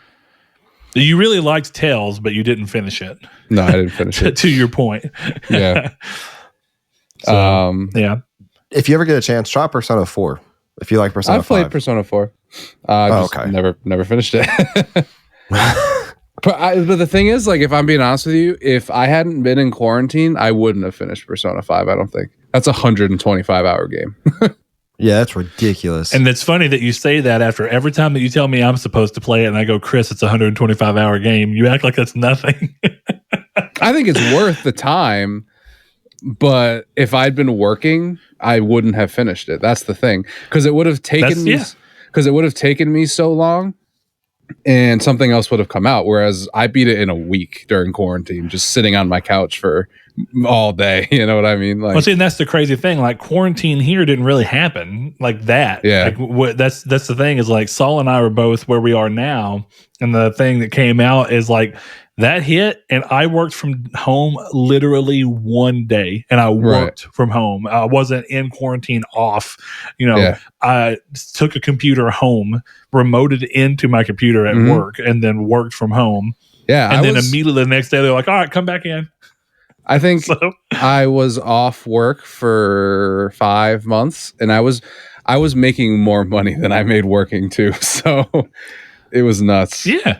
S1: You really liked Tales, but you didn't finish it.
S3: No, I didn't finish it.
S1: To your point.
S3: Yeah.
S1: Yeah.
S2: If you ever get a chance, try Persona 4. If you like Persona 5.
S3: I've played Persona 4. Okay. Never finished it. But the thing is, like, if I'm being honest with you, if I hadn't been in quarantine, I wouldn't have finished Persona 5, I don't think. That's a 125-hour game.
S2: Yeah, that's ridiculous.
S1: And it's funny that you say that after every time that you tell me I'm supposed to play it and I go, Chris, it's a 125-hour game. You act like that's nothing.
S3: I think it's worth the time, but if I'd been working, I wouldn't have finished it. That's the thing. Because it would have taken me so long. And something else would have come out, whereas I beat it in a week during quarantine, just sitting on my couch for all day. You know what I mean? Like,
S1: well, see, and that's the crazy thing. Like, quarantine here didn't really happen like that.
S3: Yeah,
S1: like, that's the thing is, like, Saul and I were both where we are now, and the thing that came out is like that hit, and I worked from home literally one day, and I worked from home. I wasn't in quarantine off. You know, I took a computer home, remoted into my computer at work, and then worked from home.
S3: Yeah,
S1: and then immediately the next day they're like, "All right, come back in."
S3: I think I was off work for 5 months, and I was making more money than I made working too. So it was nuts.
S1: Yeah.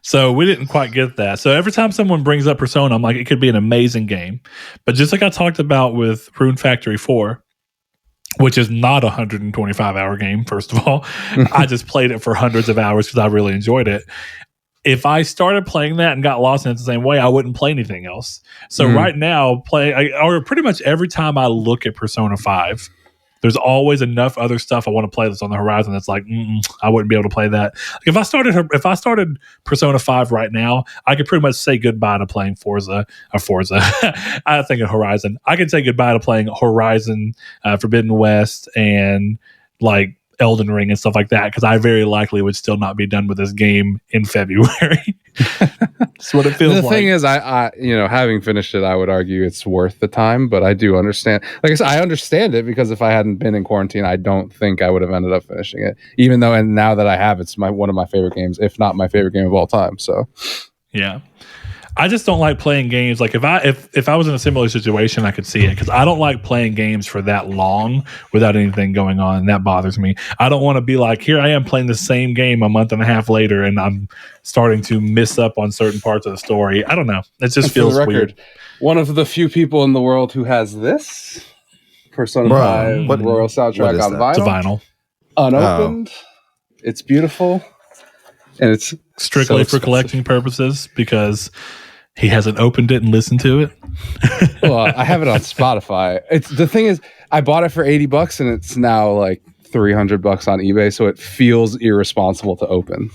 S1: So we didn't quite get that. So every time someone brings up Persona, I'm like, it could be an amazing game. But just like I talked about with Rune Factory 4, which is not a 125-hour game, first of all. I just played it for hundreds of hours because I really enjoyed it. If I started playing that and got lost in it the same way, I wouldn't play anything else. So right now, or pretty much every time I look at Persona 5, there's always enough other stuff I want to play that's on the horizon that's like, I wouldn't be able to play that. Like if I started Persona 5 right now, I could pretty much say goodbye to playing Forza. I think of Horizon. I could say goodbye to playing Horizon, Forbidden West, and like Elden Ring and stuff like that, because I very likely would still not be done with this game in February. That's what it feels like.
S3: The thing is, I having finished it, I would argue it's worth the time, but I do understand. Like I said, I understand it because if I hadn't been in quarantine, I don't think I would have ended up finishing it. Even though, and now that I have, it's one of my favorite games, if not my favorite game of all time. So,
S1: yeah. I just don't like playing games. Like if I was in a similar situation, I could see it, because I don't like playing games for that long without anything going on, and that bothers me. I don't want to be like, here I am playing the same game a month and a half later, and I'm starting to miss up on certain parts of the story. I don't know. It just feels weird.
S3: One of the few people in the world who has this Persona 5 Royal soundtrack on vinyl.
S1: It's a vinyl.
S3: Unopened. It's beautiful. And it's
S1: strictly for collecting purposes, because he hasn't opened it and listened to it.
S3: Well, I have it on Spotify. The thing is, I bought it for $80 and it's now like $300 on eBay, so it feels irresponsible to open.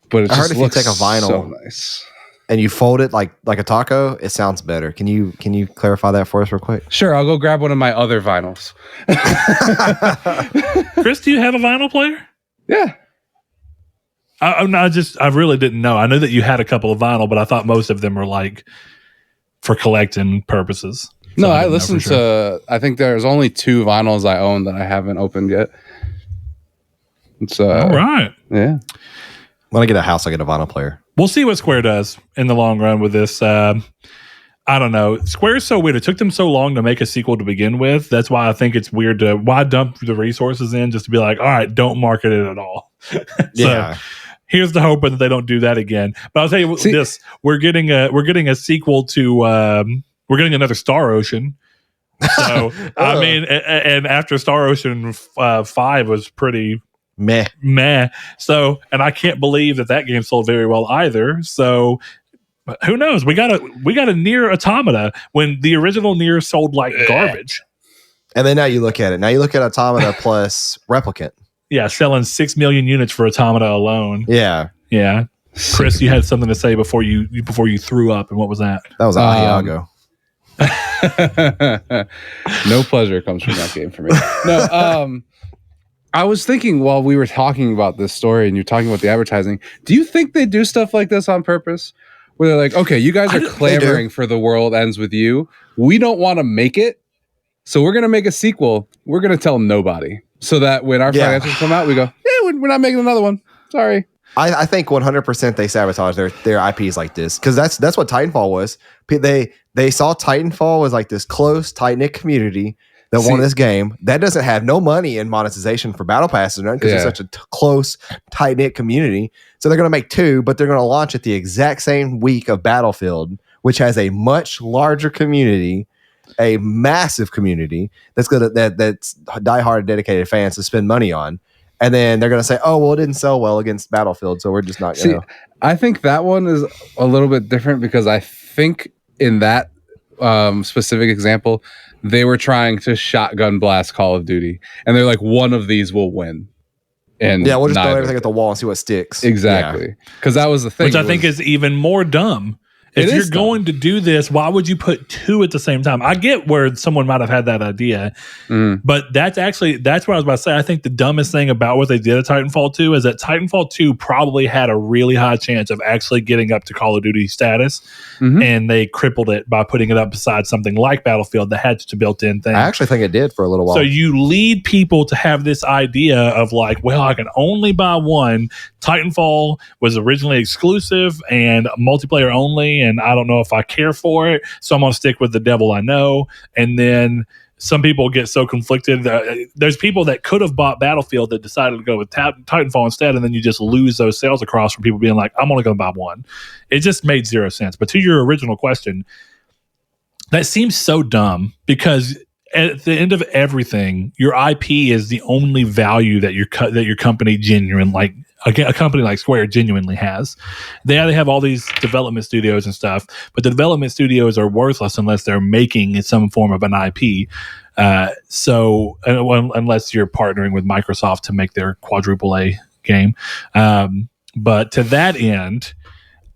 S3: But it
S2: I
S3: just
S2: heard if
S3: looks
S2: you take a vinyl
S3: so nice
S2: and you fold it like a taco, it sounds better. Can you clarify that for us real quick?
S3: Sure, I'll go grab one of my other vinyls.
S1: Chris, do you have a vinyl player?
S3: Yeah.
S1: I really didn't know. I know that you had a couple of vinyl, but I thought most of them were like for collecting purposes. So
S3: no, I listened to, I think there's only 2 vinyls I own that I haven't opened yet. It's
S1: all right.
S3: Yeah.
S2: When I get a house, I get a vinyl player.
S1: We'll see what Square does in the long run with this. I don't know. Square is so weird. It took them so long to make a sequel to begin with. That's why I think it's weird why dump the resources in just to be like, all right, don't market it at all.
S2: Yeah.
S1: Here's the hope that they don't do that again. But I'll tell you this: we're getting a sequel to we're getting another Star Ocean. So I mean, and after Star Ocean 5 was pretty meh. So, and I can't believe that game sold very well either. So who knows? We got a Nier Automata when the original Nier sold like garbage.
S2: And then now you look at it. Now you look at Automata plus Replicant.
S1: Yeah, selling 6 million units for Automata alone.
S2: Yeah.
S1: Chris, you had something to say before you threw up, and what was that?
S2: That was Iago.
S3: No pleasure comes from that game for me. No, I was thinking while we were talking about this story and you're talking about the advertising, do you think they do stuff like this on purpose? Where they're like, okay, you guys are clamoring for The World Ends With You. We don't want to make it, so we're going to make a sequel. We're going to tell nobody. So that when our financials come out, we go, we're not making another one. Sorry.
S2: I think 100% they sabotage their IPs like this, because that's what Titanfall was. They saw Titanfall was like this close, tight-knit community. that want this game that doesn't have no money in monetization for battle passes because it's such a close, tight-knit community. So they're going to make 2, but they're going to launch it the exact same week of Battlefield, which has a much larger community, a massive community that's diehard dedicated fans to spend money on. And then they're going to say, oh, well, it didn't sell well against Battlefield, so we're just not going to.
S3: I think that one is a little bit different because I think in that specific example, they were trying to shotgun blast Call of Duty. And they're like, one of these will win. And
S2: we'll just throw everything at the wall and see what sticks.
S3: Exactly. Because that was the thing.
S1: Which I think is even more dumb. If you're going to do this, why would you put 2 at the same time? I get where someone might have had that idea, but that's what I was about to say. I think the dumbest thing about what they did at Titanfall 2 is that Titanfall 2 probably had a really high chance of actually getting up to Call of Duty status, and they crippled it by putting it up beside something like Battlefield that had such a built-in thing.
S2: I actually think it did for a little while.
S1: So you lead people to have this idea of like, well, I can only buy one. Titanfall was originally exclusive and multiplayer only, and I don't know if I care for it, so I'm going to stick with the devil I know. And then some people get so conflicted. There's people that could have bought Battlefield that decided to go with Titanfall instead, and then you just lose those sales across from people being like, I'm only going to buy one. It just made zero sense. But to your original question, that seems so dumb because at the end of everything, your IP is the only value that your company a company like Square genuinely has. They have all these development studios and stuff, but the development studios are worthless unless they're making some form of an IP. So unless you're partnering with Microsoft to make their quadruple A game. But to that end,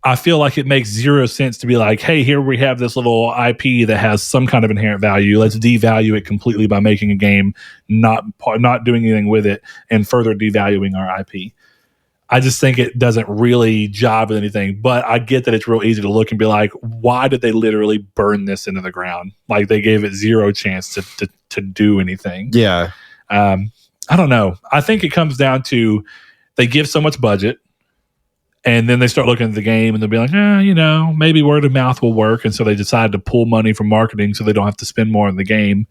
S1: I feel like it makes zero sense to be like, hey, here we have this little IP that has some kind of inherent value. Let's devalue it completely by making a game, not doing anything with it, and further devaluing our IP. I just think it doesn't really jive with anything, but I get that it's real easy to look and be like, why did they literally burn this into the ground? Like they gave it zero chance to do anything.
S2: Yeah.
S1: I don't know. I think it comes down to they give so much budget and then they start looking at the game and they'll be like, maybe word of mouth will work. And so they decide to pull money from marketing so they don't have to spend more in the game.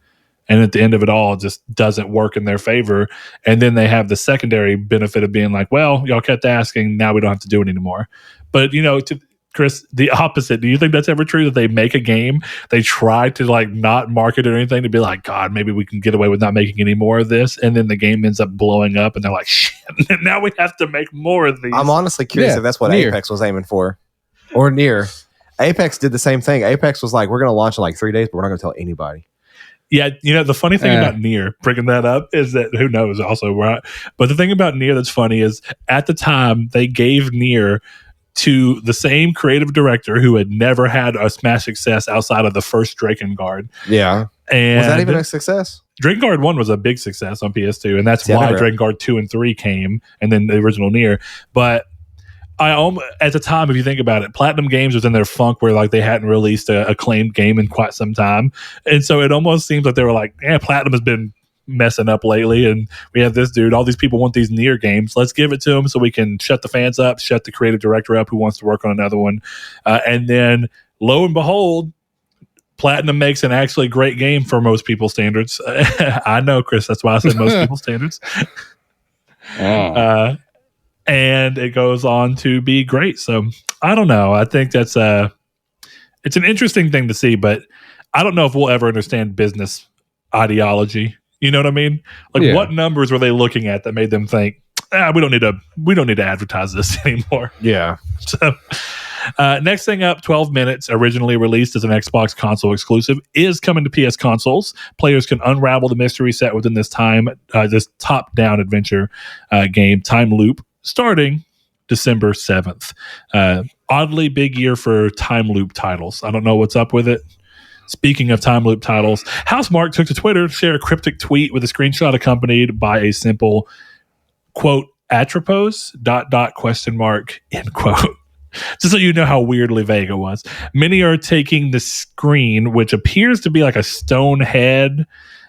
S1: And at the end of it all, it just doesn't work in their favor. And then they have the secondary benefit of being like, well, y'all kept asking, now we don't have to do it anymore. But, to Chris, the opposite. Do you think that's ever true that they make a game, they try to like not market it or anything to be like, God, maybe we can get away with not making any more of this. And then the game ends up blowing up and they're like, shit, now we have to make more of these.
S2: I'm honestly curious if that's what Apex was aiming for. Or Nier. Apex did the same thing. Apex was like, we're going to launch in like 3 days, but we're not going to tell anybody.
S1: Yeah, the funny thing about Nier, bringing that up, is that who knows also, right? But the thing about Nier that's funny is at the time they gave Nier to the same creative director who had never had a smash success outside of the first Drakengard.
S2: Yeah.
S1: And
S2: was that even a success?
S1: Drakengard 1 was a big success on PS2, and that's why Drakengard 2 and 3 came, and then the original Nier. But at the time, if you think about it, Platinum Games was in their funk where like they hadn't released a acclaimed game in quite some time. And so it almost seems like they were like, Platinum has been messing up lately, and we have this dude, all these people want these Nier games, let's give it to them so we can shut the fans up, shut the creative director up who wants to work on another one. And then lo and behold, Platinum makes an actually great game for most people's standards. I know, Chris, that's why I said most people's standards. And it goes on to be great. So I don't know. I think that's it's an interesting thing to see, but I don't know if we'll ever understand business ideology. You know what I mean? Like what numbers were they looking at that made them think, we don't need to advertise this anymore.
S2: Yeah.
S1: So next thing up, 12 Minutes, originally released as an Xbox console exclusive, is coming to PS consoles. Players can unravel the mystery set within this top-down adventure game, Time Loop, starting December 7th. Oddly big year for Time Loop titles. I don't know what's up with it. Speaking of Time Loop titles, Housemark took to Twitter to share a cryptic tweet with a screenshot accompanied by a simple, quote, atropos, ... end quote. Just so you know how weirdly vague it was. Many are taking the screen, which appears to be like a stone head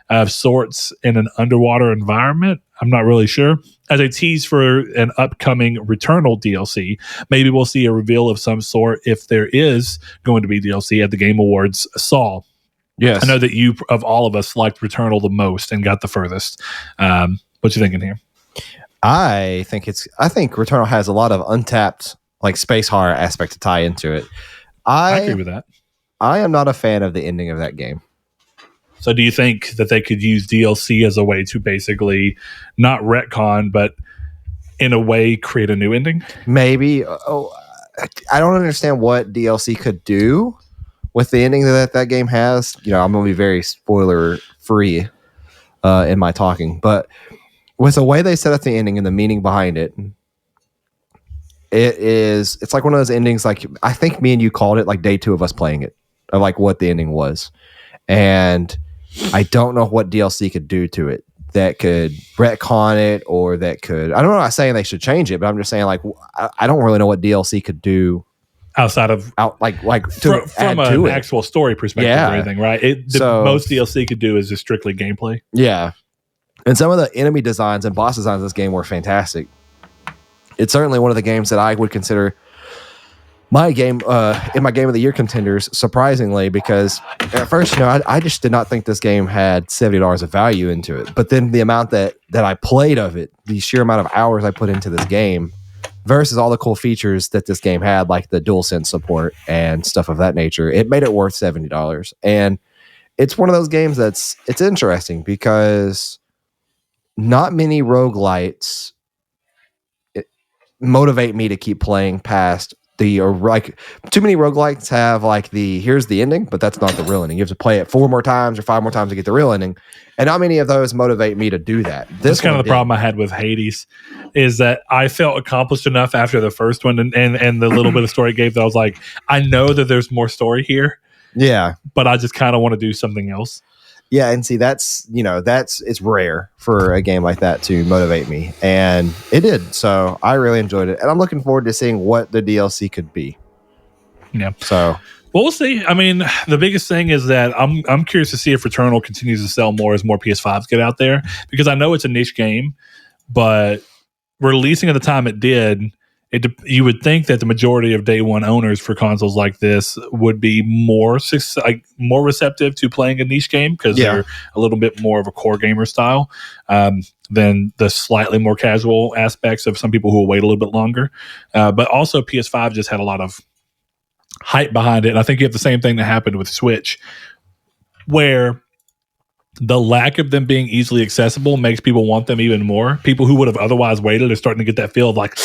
S1: of sorts in an underwater environment. I'm not really sure. As a tease for an upcoming Returnal DLC. Maybe we'll see a reveal of some sort if there is going to be DLC at the Game Awards. Saul.
S2: Yes.
S1: I know that you, of all of us, liked Returnal the most and got the furthest. What you thinking here?
S2: I think Returnal has a lot of untapped like space horror aspect to tie into it.
S1: I agree with that.
S2: I am not a fan of the ending of that game.
S1: So do you think that they could use DLC as a way to basically not retcon, but in a way create a new ending?
S2: Maybe. I don't understand what DLC could do with the ending that game has. I'm going to be very spoiler free in my talking, but with the way they set up the ending and the meaning behind it, it's like one of those endings, like I think me and you called it like day 2 of us playing it, of like what the ending was. And I don't know what DLC could do to it that could retcon it, or that could, I'm not saying they should change it, but I'm just saying like I don't really know what DLC could do
S1: outside of from an actual story perspective or anything, right? Most DLC could do is just strictly gameplay.
S2: Yeah. And some of the enemy designs and boss designs of this game were fantastic. It's certainly one of the games that I would consider my game in my Game of the Year contenders, surprisingly, because at first, I just did not think this game had $70 of value into it. But then the amount that I played of it, the sheer amount of hours I put into this game versus all the cool features that this game had, like the DualSense support and stuff of that nature, it made it worth $70. And it's one of those games it's interesting because not many roguelites motivate me to keep playing past too many roguelites have like here's the ending, but that's not the real ending. You have to play it 4 more times or 5 more times to get the real ending. And not many of those motivate me to do that.
S1: That's kind of the problem I had with Hades, is that I felt accomplished enough after the first one and the little bit of story it gave that I was like, I know that there's more story here.
S2: Yeah.
S1: But I just kind of want to do something else.
S2: Yeah, and see, it's rare for a game like that to motivate me, and it did. So I really enjoyed it, and I'm looking forward to seeing what the DLC could be.
S1: Yeah.
S2: So,
S1: well, we'll see. I mean, the biggest thing is that I'm curious to see if Returnal continues to sell more as more PS5s get out there, because I know it's a niche game, but releasing at the time it did, you would think that the majority of day one owners for consoles like this would be more receptive to playing a niche game, because they're a little bit more of a core gamer style than the slightly more casual aspects of some people who will wait a little bit longer. But also PS5 just had a lot of hype behind it. And I think you have the same thing that happened with Switch, where the lack of them being easily accessible makes people want them even more. People who would have otherwise waited are starting to get that feel of like,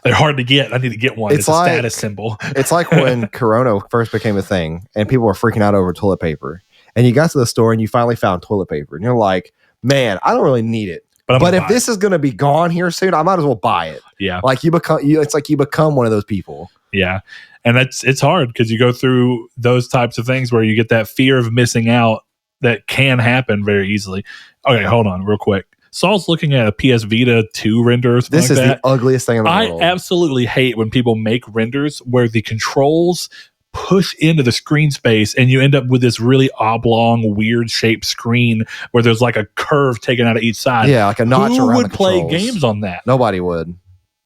S1: they're hard to get. I need to get one. It's like a status symbol.
S2: It's like when Chrono first became a thing and people were freaking out over toilet paper. And you got to the store and you finally found toilet paper. And you're like, man, I don't really need it. But if this is going to be gone here soon, I might as well buy it.
S1: Yeah.
S2: Like it's like you become one of those people.
S1: Yeah. And it's hard because you go through those types of things where you get that fear of missing out that can happen very easily. Okay, hold on real quick. Saul's looking at a PS Vita 2 render.
S2: This is the ugliest thing in the world.
S1: I absolutely hate when people make renders where the controls push into the screen space and you end up with this really oblong, weird shaped screen where there's like a curve taken out of each side.
S2: Yeah, like a notch around the controls.
S1: Who would play games on that?
S2: Nobody would.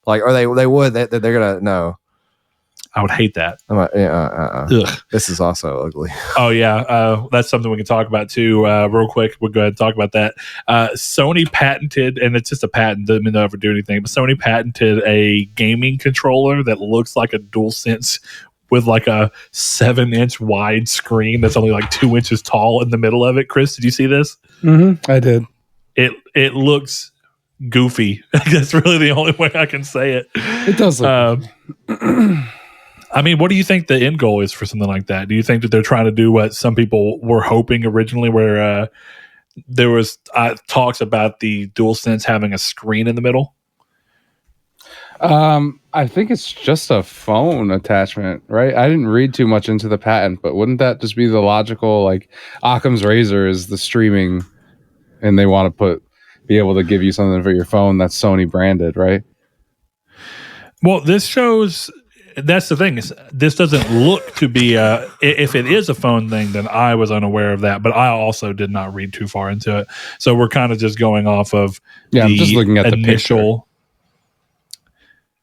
S2: Like, or they would. They're gonna no.
S1: I would hate that.
S2: This is also ugly.
S1: Oh yeah, that's something we can talk about too. Real quick, we'll go ahead and talk about that. Sony patented, and it's just a patent, doesn't ever do anything, but Sony patented a gaming controller that looks like a DualSense with like a 7-inch wide screen that's only like 2 inches tall in the middle of it. Chris, did you see this?
S3: Mm-hmm, I did.
S1: It looks goofy. That's really the only way I can say it.
S3: It does look
S1: I mean, what do you think the end goal is for something like that? Do you think that they're trying to do what some people were hoping originally, where there was talks about the DualSense having a screen in the middle?
S3: I think it's just a phone attachment, right? I didn't read too much into the patent, but wouldn't that just be the logical, like Occam's razor is the streaming, and they want to be able to give you something for your phone that's Sony branded, right?
S1: Well, this shows... That's the thing, is this doesn't look to be if it is a phone thing, then I was unaware of that, but I also did not read too far into it. So we're kind of just going off of
S3: I'm just looking at
S1: initial.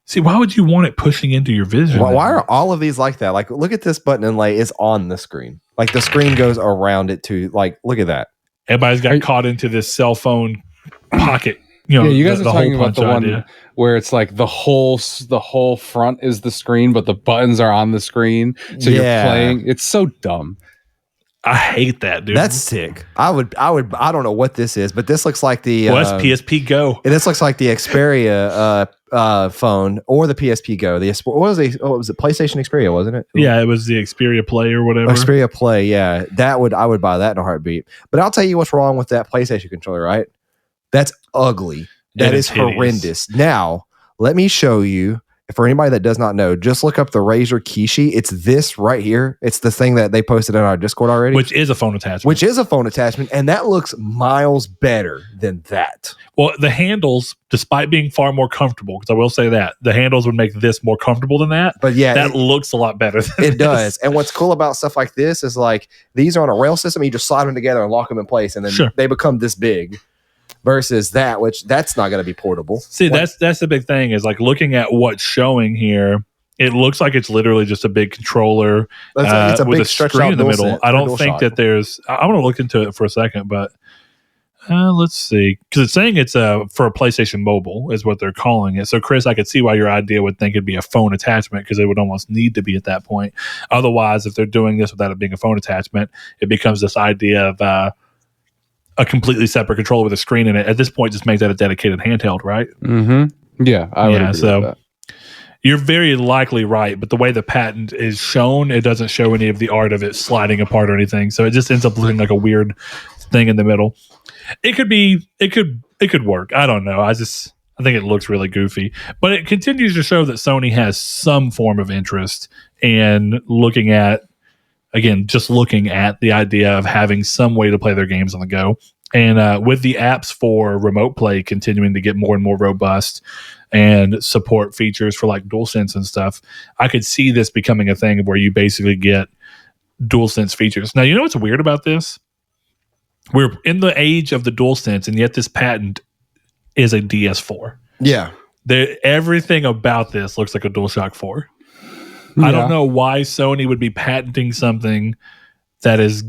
S1: See, why would you want it pushing into your vision?
S2: Why are all of these like that? Like, look at this button inlay is on the screen. Like the screen goes around it too. Like, look at that.
S1: Everybody's got caught into this cell phone pocket. You know,
S3: yeah, you guys
S1: the
S3: are talking
S1: hole
S3: about
S1: punch
S3: the one
S1: idea.
S3: where it's like the whole front is the screen, but the buttons are on the screen, so you're playing. It's so dumb.
S1: I hate that, dude.
S2: That's sick. I don't know what this is, but this looks like the
S1: that's PSP Go.
S2: This looks like the Xperia phone or the PSP Go. What was it? PlayStation Xperia, wasn't it?
S1: Yeah, it was the Xperia Play or whatever.
S2: Xperia Play, yeah. I would buy that in a heartbeat. But I'll tell you what's wrong with that PlayStation controller, right? That's ugly. That is horrendous. Now, let me show you. For anybody that does not know, just look up the Razer Kishi. It's this right here. It's the thing that they posted on our Discord already.
S1: Which is a phone attachment. And that looks miles better than that. Well, the handles, despite being far more comfortable, because I will say that, the handles would make this more comfortable than that.
S2: But yeah,
S1: that looks a lot better than
S2: it does. And what's cool about stuff like this is like, these are on a rail system. You just slide them together and lock them in place. And then they become this big. Versus that, which that's not going to be portable.
S1: See, that's the big thing is like looking at what's showing here. It looks like it's literally just a big controller
S2: it's a
S1: with
S2: big
S1: a screen in the middle. I don't think that there's. I want to look into it for a second, but let's see, because it's saying it's for a PlayStation Mobile is what they're calling it. So, Chris, I could see why your idea would think it'd be a phone attachment because it would almost need to be at that point. Otherwise, if they're doing this without it being a phone attachment, it becomes this idea of a completely separate controller with a screen in it. At this point, just make that a dedicated handheld, right?
S3: Mm-hmm. Yeah, I would agree with that.
S1: You're very likely right, but the way the patent is shown, it doesn't show any of the art of it sliding apart or anything. So it just ends up looking like a weird thing in the middle. It could work. I don't know. I think it looks really goofy, but it continues to show that Sony has some form of interest in looking at the idea of having some way to play their games on the go. And with the apps for remote play continuing to get more and more robust and support features for like DualSense and stuff, I could see this becoming a thing where you basically get DualSense features. Now, you know what's weird about this? We're in the age of the DualSense, and yet this patent is a DS4.
S2: Yeah.
S1: Everything about this looks like a DualShock 4. I don't know why Sony would be patenting something that is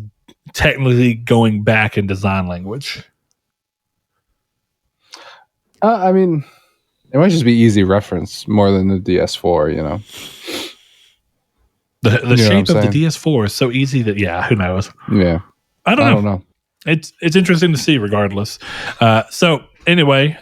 S1: technically going back in design language.
S3: I mean, it might just be easy reference more than the DS4, you know.
S1: The shape of the DS4 is so easy that, who knows?
S3: Yeah.
S1: I don't know. It's interesting to see regardless. So anyway,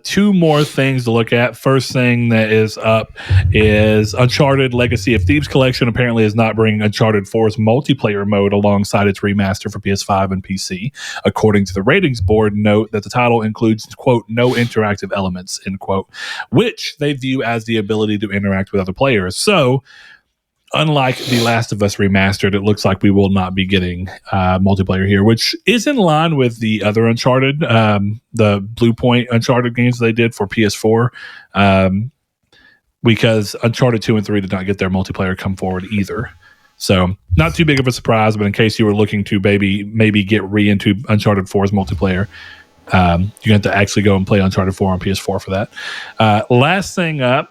S1: two more things to look at. First thing that is up is Uncharted Legacy of Thieves Collection apparently is not bringing Uncharted 4's multiplayer mode alongside its remaster for PS5 and PC. According to the ratings board, note that the title includes, quote, no interactive elements, end quote, which they view as the ability to interact with other players. So, unlike The Last of Us Remastered, it looks like we will not be getting multiplayer here, which is in line with the other Uncharted, the Blue Point Uncharted games they did for PS4, because Uncharted 2 and 3 did not get their multiplayer come forward either. So not too big of a surprise, but in case you were looking to maybe get into Uncharted 4's multiplayer, you have to actually go and play Uncharted 4 on PS4 for that. Last thing up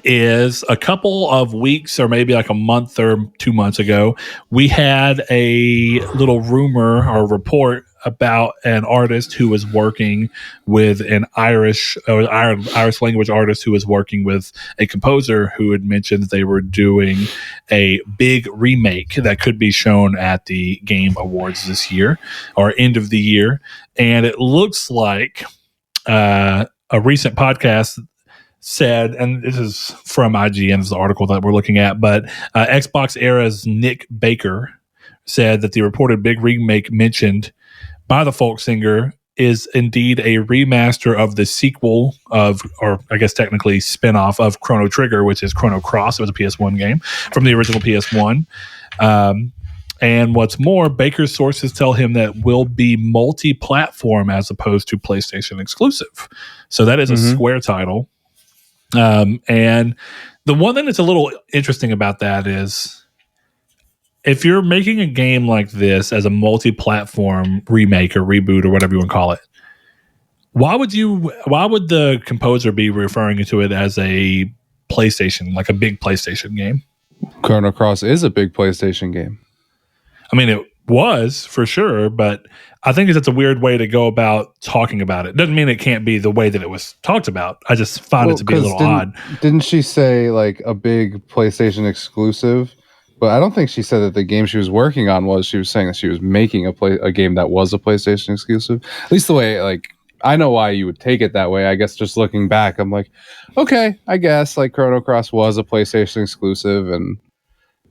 S1: is a couple of weeks or maybe like a month or 2 months ago, we had a little rumor or report about an artist who was working with an Irish language artist who was working with a composer who had mentioned that they were doing a big remake that could be shown at the Game Awards this year or end of the year. And it looks like a recent podcast said, and this is from IGN's the article that we're looking at, but Xbox Era's Nick Baker said that the reported big remake mentioned by the folk singer is indeed a remaster of the sequel of, or I guess technically spinoff of Chrono Trigger, which is Chrono Cross. It was a PS1 game from the original PS1. And what's more, Baker's sources tell him that will be multi-platform as opposed to PlayStation exclusive. So that is a Square title. And the one thing that's a little interesting about that is if you're making a game like this as a multi-platform remake or reboot or whatever you want to call it, Why would the composer be referring to it as a PlayStation, like a big PlayStation game?
S3: Chrono Cross is a big PlayStation game.
S1: I mean, it was for sure, but I think it's a weird way to go about talking about it. Doesn't mean it can't be the way that it was talked about. I just find it to be a little odd.
S3: Didn't she say like a big PlayStation exclusive? But I don't think she said that the game she was working on was. She was saying that she was making a game that was a PlayStation exclusive. At least the way, like, I know why you would take it that way. I guess just looking back, I'm like, okay, I guess like Chrono Cross was a PlayStation exclusive and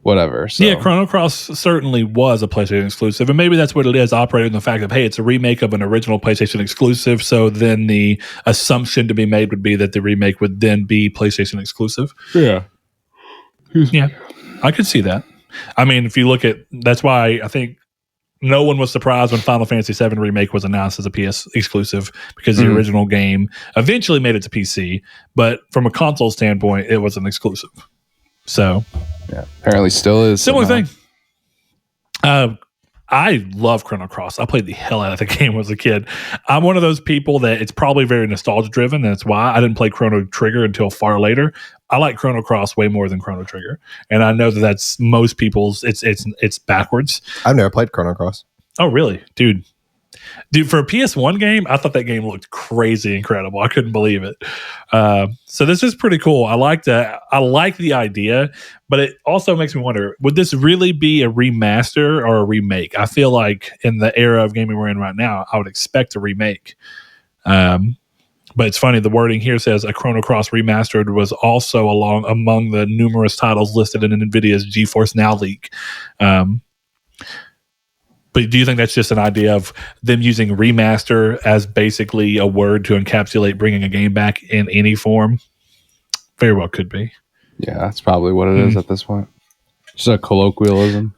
S3: whatever. So.
S1: Yeah, Chrono Cross certainly was a PlayStation exclusive, and maybe that's what it is, operating on the fact of, hey, it's a remake of an original PlayStation exclusive, so then the assumption to be made would be that the remake would then be PlayStation exclusive.
S3: Yeah.
S1: Yeah, I could see that. I mean, if you look at, that's why I think no one was surprised when Final Fantasy VII Remake was announced as a PS exclusive, because the original game eventually made it to PC, but from a console standpoint, it was an exclusive. So,
S3: yeah, apparently still is.
S1: Similar thing. I love Chrono Cross. I played the hell out of the game as a kid. I'm one of those people that it's probably very nostalgia driven. That's why I didn't play Chrono Trigger until far later. I like Chrono Cross way more than Chrono Trigger, and I know that that's most people's. It's backwards.
S2: I've never played Chrono Cross.
S1: Oh, really, dude? For a PS1 game, I thought that game looked crazy incredible. I couldn't believe it. So this is pretty cool. I like that. I like the idea, but it also makes me wonder, would this really be a remaster or a remake? I feel like in the era of gaming we're in right now, I would expect a remake. But it's funny, the wording here says a Chrono Cross Remastered was also among the numerous titles listed in NVIDIA's GeForce Now leak. But do you think that's just an idea of them using remaster as basically a word to encapsulate bringing a game back in any form? Very well could be.
S3: Yeah, that's probably what it is at this point. Just a colloquialism.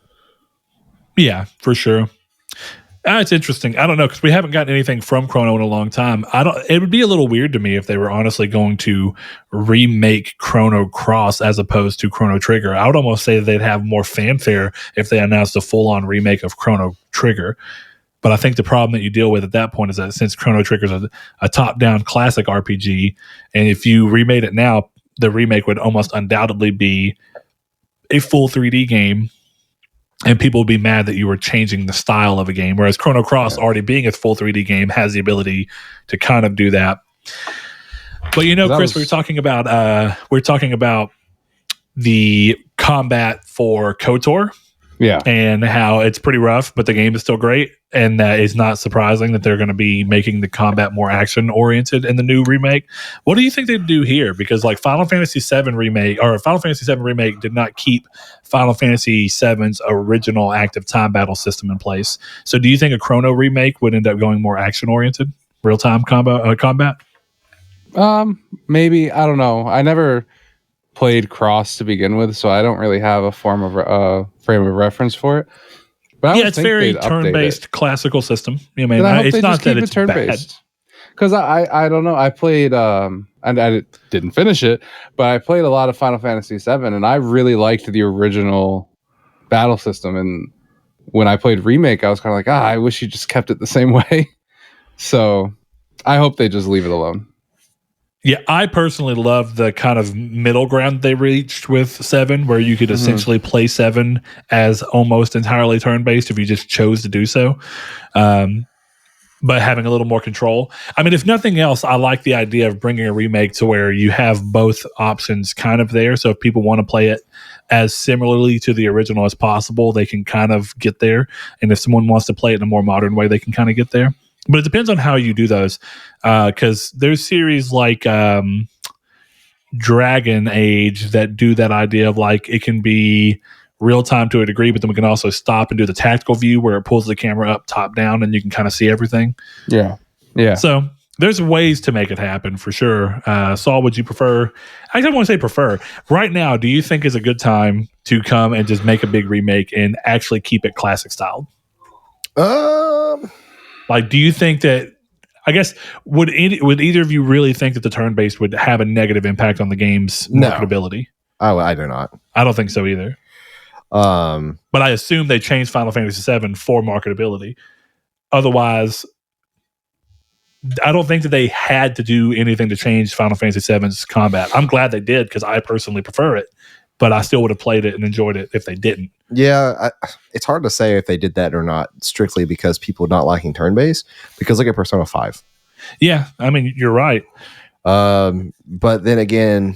S1: Yeah, for sure. It's interesting. I don't know, because we haven't gotten anything from Chrono in a long time. It would be a little weird to me if they were honestly going to remake Chrono Cross as opposed to Chrono Trigger. I would almost say that they'd have more fanfare if they announced a full-on remake of Chrono Trigger. But I think the problem that you deal with at that point is that since Chrono Trigger is a top-down classic RPG, and if you remade it now, the remake would almost undoubtedly be a full 3D game, and people would be mad that you were changing the style of a game, whereas Chrono Cross, already being a full 3D game, has the ability to kind of do that. But Chris, we're talking about the combat for KOTOR.
S3: Yeah.
S1: And how it's pretty rough, but the game is still great. And that is not surprising that they're going to be making the combat more action oriented in the new remake. What do you think they'd do here? Because like Final Fantasy VII Remake did not keep Final Fantasy VII's original active time battle system in place. So do you think a Chrono remake would end up going more action oriented, real time combat?
S3: Maybe. I don't know. I never played Cross to begin with, so I don't really have a frame of reference for it. But
S1: it's very turn-based classical system. I mean, it's not that it's turn-based.
S3: Because I don't know. I played and I didn't finish it, but I played a lot of Final Fantasy VII, and I really liked the original battle system. And when I played Remake, I was kind of like, I wish you just kept it the same way. So I hope they just leave it alone.
S1: Yeah, I personally love the kind of middle ground they reached with 7, where you could essentially play 7 as almost entirely turn-based if you just chose to do so, but having a little more control. I mean, if nothing else, I like the idea of bringing a remake to where you have both options kind of there. So if people want to play it as similarly to the original as possible, they can kind of get there. And if someone wants to play it in a more modern way, they can kind of get there. But it depends on how you do those, because there's series like Dragon Age that do that idea of like it can be real time to a degree, but then we can also stop and do the tactical view where it pulls the camera up top down and you can kind of see everything.
S3: Yeah.
S1: So there's ways to make it happen for sure. Saul, would you prefer? I don't want to say prefer. Right now, do you think is a good time to come and just make a big remake and actually keep it classic styled? Like, do you think that, I guess, would either of you really think that the turn-based would have a negative impact on the game's marketability?
S2: I do not.
S1: I don't think so either. But I assume they changed Final Fantasy VII for marketability. Otherwise, I don't think that they had to do anything to change Final Fantasy VII's combat. I'm glad they did because I personally prefer it, but I still would have played it and enjoyed it if they didn't.
S2: Yeah, it's hard to say if they did that or not, strictly because people not liking turn-based. Because look at Persona 5.
S1: Yeah, I mean, you're right.
S2: But then again,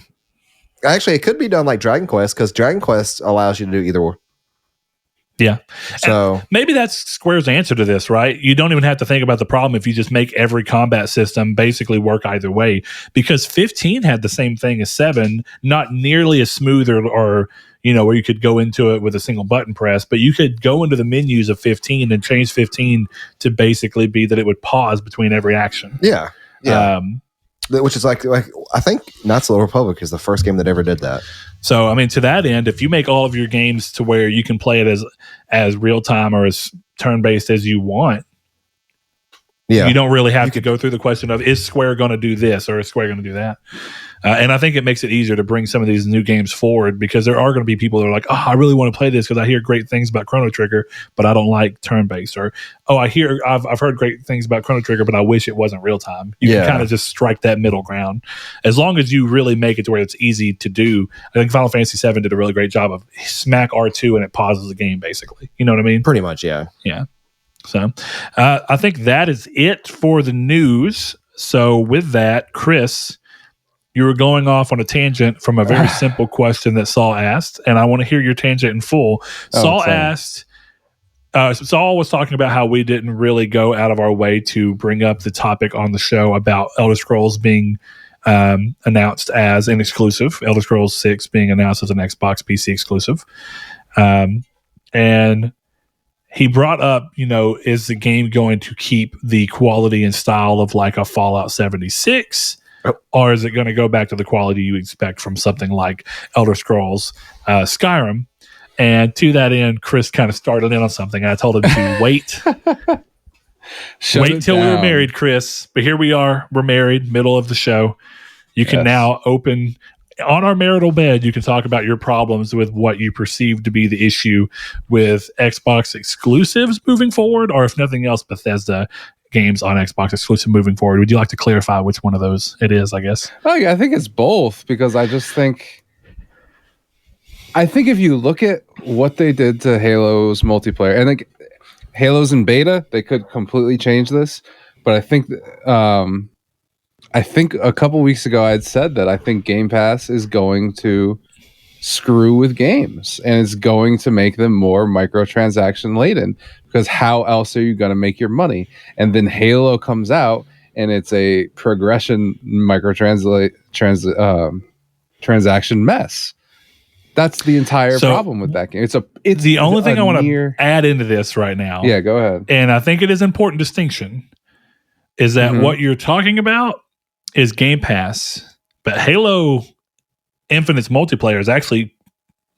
S2: actually, it could be done like Dragon Quest because Dragon Quest allows you to do either or.
S1: Yeah.
S2: So
S1: and maybe that's Square's answer to this, right? You don't even have to think about the problem if you just make every combat system basically work either way. Because 15 had the same thing as 7, not nearly as smooth or where you could go into it with a single button press, but you could go into the menus of 15 and change 15 to basically be that it would pause between every action.
S2: Yeah. Which is like I think Knights of the Republic is the first game that ever did that.
S1: So, I mean, to that end, if you make all of your games to where you can play it as real time or as turn based as you want, you don't really have to go through the question of is Square going to do this or is Square going to do that? And I think it makes it easier to bring some of these new games forward because there are going to be people that are like, oh, I really want to play this because I hear great things about Chrono Trigger, but I don't like turn-based. Or, oh, I've heard great things about Chrono Trigger, but I wish it wasn't real-time. You can kind of just strike that middle ground. As long as you really make it to where it's easy to do. I think Final Fantasy VII did a really great job of smack R2 and it pauses the game, basically. You know what I mean?
S2: Pretty much, yeah.
S1: Yeah. So I think that is it for the news. So with that, Chris, you were going off on a tangent from a very simple question that Saul asked, and I want to hear your tangent in full. Saul asked, Saul was talking about how we didn't really go out of our way to bring up the topic on the show about Elder Scrolls being announced as an exclusive, Elder Scrolls 6 being announced as an Xbox PC exclusive. And he brought up, is the game going to keep the quality and style of like a Fallout 76? Or is it going to go back to the quality you expect from something like Elder Scrolls Skyrim? And to that end, Chris kind of started in on something. And I told him to wait. Wait till we were married, Chris. But here we are. We're married, middle of the show. You can now open on our marital bed. You can talk about your problems with what you perceive to be the issue with Xbox exclusives moving forward, or if nothing else, Bethesda games on Xbox exclusive moving forward. Would you like to clarify which one of those it is, I guess?
S3: I think it's both because I think if you look at what they did to Halo's multiplayer, and like Halo's in beta, they could completely change this. But I think a couple weeks ago I had said that I think Game Pass is going to screw with games and it's going to make them more microtransaction laden, because how else are you going to make your money? And then Halo comes out and it's a progression transaction mess. That's the entire problem with that game. It's
S1: the only thing I want to add into this right now.
S3: Yeah, go ahead.
S1: And I think it is an important distinction is that what you're talking about is Game Pass, but Halo Infinite's multiplayer is actually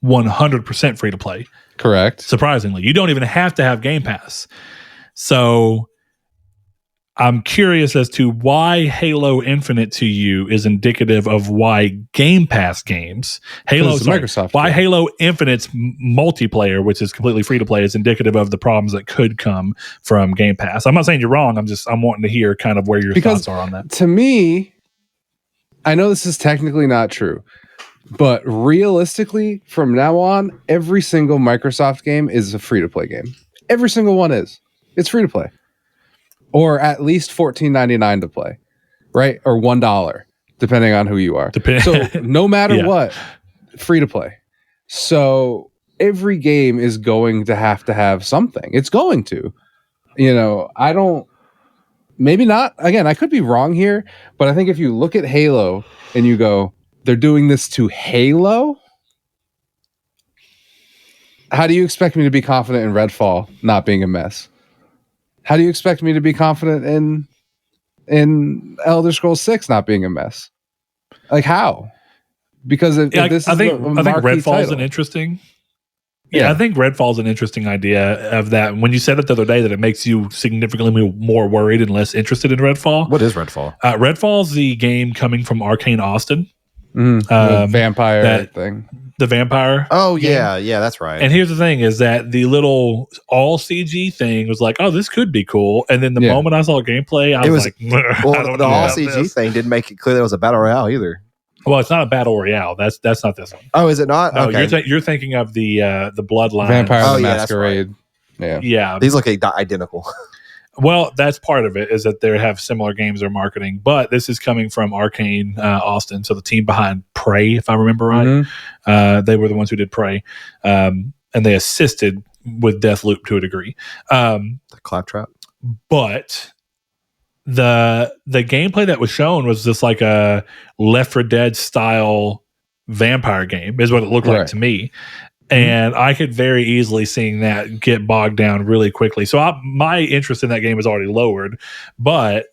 S1: 100% free to play.
S3: Correct.
S1: Surprisingly, you don't even have to have Game Pass. So I'm curious as to why Halo Infinite to you is indicative of why Game Pass games, why Halo Infinite's multiplayer, which is completely free to play, is indicative of the problems that could come from Game Pass. I'm not saying you're wrong. I'm wanting to hear kind of where your thoughts are on that.
S3: To me, I know this is technically not true, but realistically, from now on, every single Microsoft game is a free-to-play game. Every single one is. It's free to play. Or at least $14.99 to play, right? Or $1, depending on who you are. So no matter what, free to play. So every game is going to have something. It's going to. Maybe not. Again, I could be wrong here, but I think if you look at Halo and you go, they're doing this to Halo? How do you expect me to be confident in Redfall not being a mess? How do you expect me to be confident in Elder Scrolls 6 not being a mess? Like how? Because I think
S1: Redfall's an interesting. I think Redfall's an interesting idea of that. When you said it the other day, that it makes you significantly more worried and less interested in Redfall.
S2: What is Redfall?
S1: Redfall's the game coming from Arcane Austin.
S3: The vampire thing.
S1: the vampire.
S2: Oh
S1: game.
S2: yeah, that's right.
S1: And here's the thing: is that the little all CG thing was like, oh, this could be cool. And then the moment I saw gameplay, I was like,
S2: well,
S1: I don't
S2: the
S1: know
S2: all
S1: about
S2: CG
S1: this.
S2: thing didn't make it clear that it was a battle royale either.
S1: Well, it's not a battle royale. That's not this one.
S2: Oh, is it not?
S1: No,
S2: okay.
S1: you're thinking of the Bloodline
S3: Vampire the
S2: yeah, that's
S3: Masquerade.
S2: right.
S1: Yeah,
S2: These look identical.
S1: well, that's part of it, is that they have similar games they're marketing, but this is coming from Arcane Austin, so the team behind Prey, if I remember right. They were the ones who did Prey, and they assisted with Deathloop to a degree.
S2: The Claptrap.
S1: But the gameplay that was shown was just like a Left 4 Dead style vampire game, is what it looked like to me. And I could very easily seeing that get bogged down really quickly. So my interest in that game is already lowered. But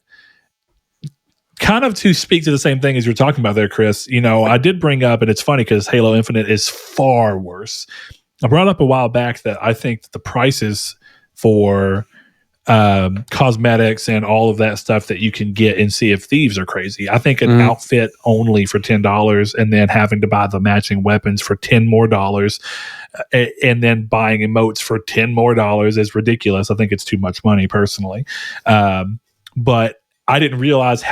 S1: kind of to speak to the same thing as you're talking about there, Chris, I did bring up, and it's funny because Halo Infinite is far worse. I brought up a while back that I think that the prices for cosmetics and all of that stuff that you can get in Sea of Thieves are crazy. I think an outfit only for $10 and then having to buy the matching weapons for $10 more, and then buying emotes for $10 more is ridiculous. I think it's too much money personally. But I didn't realize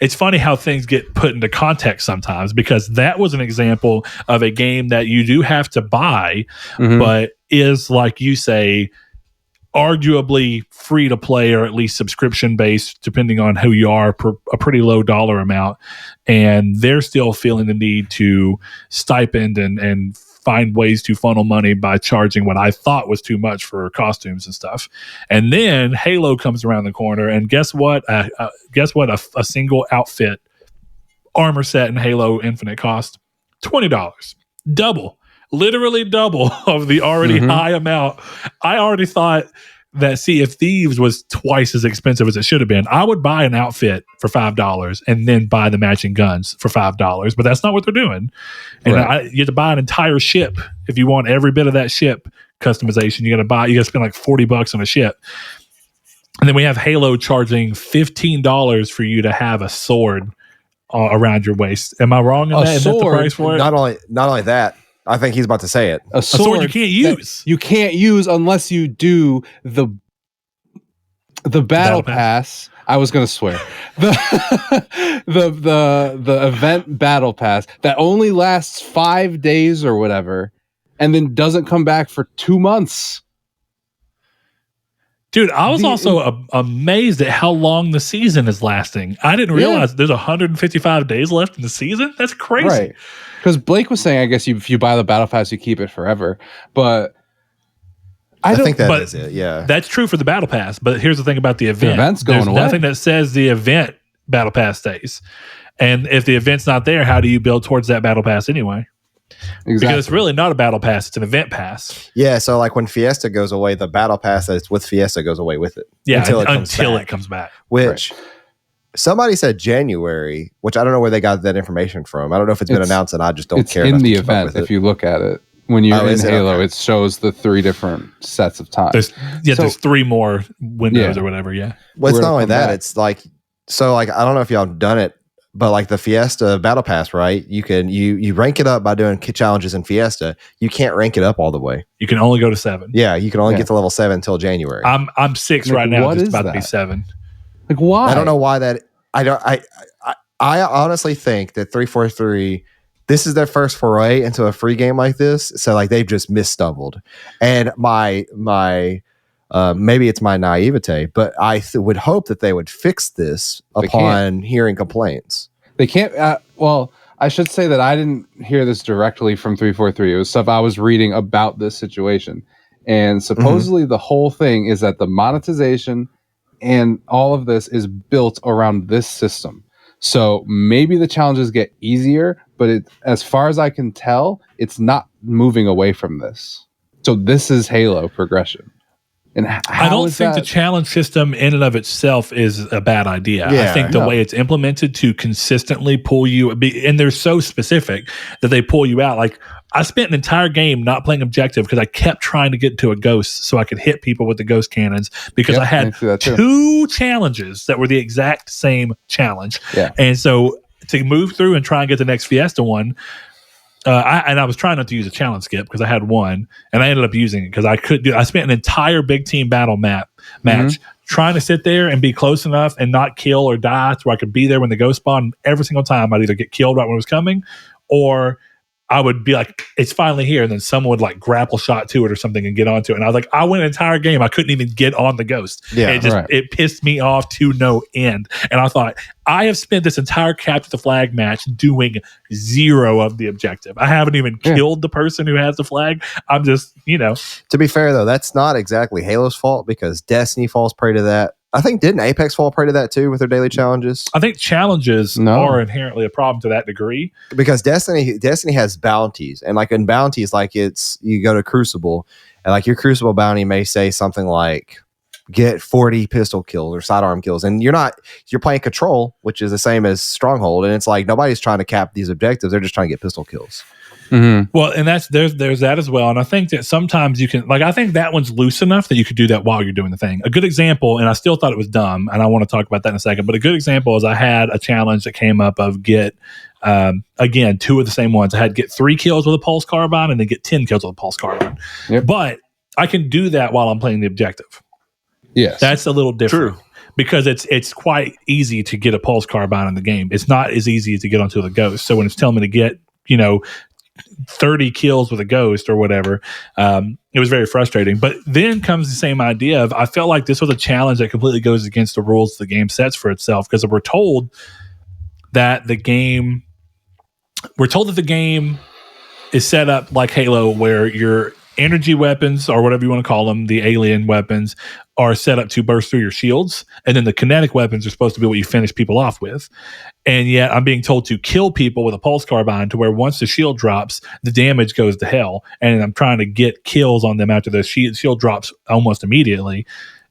S1: it's funny how things get put into context sometimes, because that was an example of a game that you do have to buy, but is, like you say, arguably free to play, or at least subscription based, depending on who you are, per a pretty low dollar amount. And they're still feeling the need to stipend and find ways to funnel money by charging what I thought was too much for costumes and stuff. And then Halo comes around the corner, and guess what? A single outfit armor set in Halo Infinite cost $20, literally double of the already high amount. I already thought that Sea of Thieves was twice as expensive as it should have been. I would buy an outfit for $5 and then buy the matching guns for $5, but that's not what they're doing. And you have to buy an entire ship. If you want every bit of that ship customization, you got to spend like $40 on a ship. And then we have Halo charging $15 for you to have a sword around your waist. Am I wrong in that? Is that the price for it?
S2: Not only that, I think he's about to say it.
S3: A sword
S1: you can't use.
S3: You can't use unless you do the battle pass. I was going to swear. The event battle pass that only lasts 5 days or whatever, and then doesn't come back for 2 months.
S1: Dude, I was also amazed at how long the season is lasting. I didn't realize there's 155 days left in the season. That's crazy.
S3: Right. Because Blake was saying, I guess if you buy the battle pass, you keep it forever. But
S2: I think that is it. Yeah,
S1: that's true for the battle pass. But here's the thing about the event:
S3: the event's going away.
S1: There's nothing that says the event battle pass stays. And if the event's not there, how do you build towards that battle pass anyway?
S3: Exactly.
S1: Because it's really not a battle pass; it's an event pass.
S2: Yeah. So like when Fiesta goes away, the battle pass that's with Fiesta goes away with it.
S1: Yeah, until it comes back.
S2: Which. Right. Somebody said January, which I don't know where they got that information from. I don't know if it's been announced, and I just don't care.
S3: It's in the event. If you look at it, when you're in Halo, it shows the 3 different sets of time.
S1: There's 3 more windows or whatever. Yeah.
S2: Well, it's not only that. It's like I don't know if y'all have done it, but like the Fiesta Battle Pass, right? You can you rank it up by doing challenges in Fiesta. You can't rank it up all the way.
S1: You can only go to 7.
S2: Yeah, you can only get to level 7 until January.
S1: I'm 6 right now. It's about to be 7.
S3: Like why?
S2: I don't know why that. I honestly think that 343, this is their first foray into a free game like this. So like they've just misstumbled. And my maybe it's my naivete, but I would hope that they would fix this upon hearing complaints.
S3: They can't. Well, I should say that I didn't hear this directly from 343. It was stuff I was reading about this situation. And supposedly the whole thing is that the monetization and all of this is built around this system. So maybe the challenges get easier, but as far as I can tell, it's not moving away from this. So this is Halo progression. And
S1: I don't think the challenge system in and of itself is a bad idea.
S2: Yeah,
S1: I think the way it's implemented to consistently pull you, and they're so specific that they pull you out. Like I spent an entire game not playing objective because I kept trying to get to a ghost so I could hit people with the ghost cannons because I had 2 challenges that were the exact same challenge.
S3: Yeah.
S1: And so to move through and try and get the next Fiesta one, I was trying not to use a challenge skip because I had one, and I ended up using it because I could do. I spent an entire big team battle match trying to sit there and be close enough and not kill or die to where I could be there when the ghost spawned. Every single time, I'd either get killed right when it was coming, or I would be like, it's finally here. And then someone would like grapple shot to it or something and get onto it. And I was like, I went an entire game. I couldn't even get on the ghost.
S2: Yeah,
S1: it pissed me off to no end. And I thought, I have spent this entire capture the flag match doing 0 of the objective. I haven't even killed the person who has the flag. I'm just,
S2: To be fair though, that's not exactly Halo's fault because Destiny falls prey to that. I think didn't Apex fall prey to that too with their daily challenges?
S1: I think challenges are inherently a problem to that degree.
S2: Because Destiny has bounties, and like in bounties, like it's you go to Crucible, and like your Crucible bounty may say something like get 40 pistol kills or sidearm kills, and you're playing Control, which is the same as Stronghold, and it's like nobody's trying to cap these objectives; they're just trying to get pistol kills.
S3: Mm-hmm.
S1: Well, and there's that as well. And I think that sometimes you can, like, I think that one's loose enough that you could do that while you're doing the thing. A good example, and I still thought it was dumb, and I want to talk about that in a second, but a good example is I had a challenge that came up of get, again, 2 of the same ones. I had get 3 kills with a pulse carbine and then get 10 kills with a pulse carbine.
S3: Yep.
S1: But I can do that while I'm playing the objective.
S3: Yes.
S1: That's a little different.
S2: True.
S1: Because it's quite easy to get a pulse carbine in the game. It's not as easy as to get onto the ghost. So when it's telling me to get, 30 kills with a ghost or whatever, it was very frustrating. But then comes the same idea of I felt like this was a challenge that completely goes against the rules the game sets for itself, because we're told that the game is set up like Halo, where your energy weapons, or whatever you want to call them, the alien weapons, are set up to burst through your shields, and then the kinetic weapons are supposed to be what you finish people off with. And yet I'm being told to kill people with a pulse carbine, to where once the shield drops, the damage goes to hell, and I'm trying to get kills on them after the shield drops almost immediately.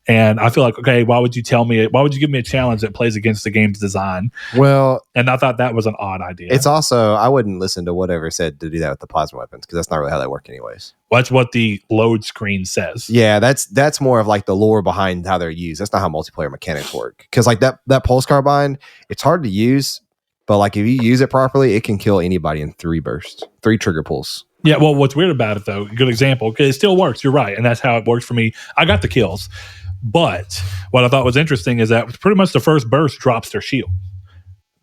S1: And I feel like, okay, why would you give me a challenge that plays against the game's design?
S2: Well,
S1: and I thought that was an odd idea.
S2: It's also, I wouldn't listen to whatever said to do that with the plasma weapons, because that's not really how they work anyways.
S1: Well, that's what the load screen says.
S2: Yeah, that's more of like the lore behind how they're used. That's not how multiplayer mechanics work. Because like that pulse carbine, it's hard to use, but like if you use it properly, it can kill anybody in 3 bursts, 3 trigger pulls.
S1: Yeah, well, what's weird about it though, good example, because it still works. You're right, and that's how it works for me. I got the kills. But what I thought was interesting is that pretty much the first burst drops their shield.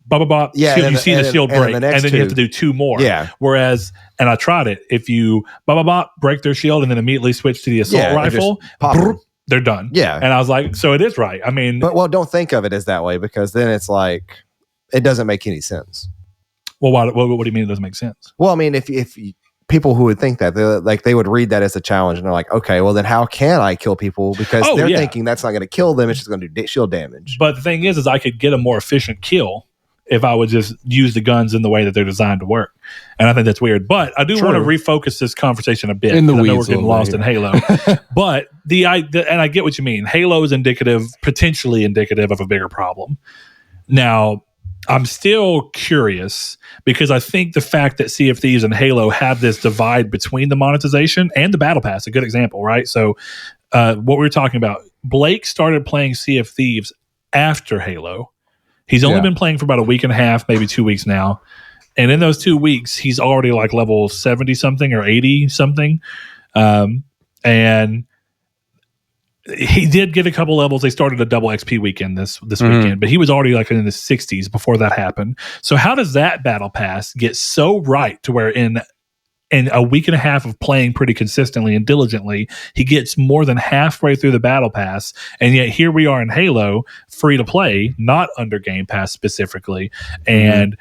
S2: Yeah,
S1: shield, you see the shield break, and then you have to do 2 more.
S2: Yeah.
S1: Whereas, and I tried it, if you break their shield and then immediately switch to the assault rifle, they're done.
S2: Yeah.
S1: And I was like, so it is right. I mean,
S2: but don't think of it as that way, because then it's like it doesn't make any sense.
S1: Well, what do you mean it doesn't make sense?
S2: Well, I mean, if people who would think that, they would read that as a challenge, and they're like, okay, well then how can I kill people? Because they're thinking that's not going to kill them, it's just going to do shield damage.
S1: But the thing is I could get a more efficient kill if I would just use the guns in the way that they're designed to work. And I think that's weird. But I do want to refocus this conversation a bit.
S3: In the weeds,
S1: I know we're getting lost in Halo. But and I get what you mean. Halo is potentially indicative of a bigger problem. Now, I'm still curious, because I think the fact that Sea of Thieves and Halo have this divide between the monetization and the Battle Pass, a good example, right? So what we were talking about, Blake started playing Sea of Thieves after Halo. He's only been playing for about a week and a half, maybe 2 weeks now. And in those 2 weeks, he's already like level 70 something or 80 something. And he did get a couple levels. They started a double XP weekend this weekend, but he was already like in the 60s before that happened. So how does that battle pass get so right to where in a week and a half of playing pretty consistently and diligently, he gets more than halfway through the battle pass, and yet here we are in Halo, free to play, not under Game Pass specifically. And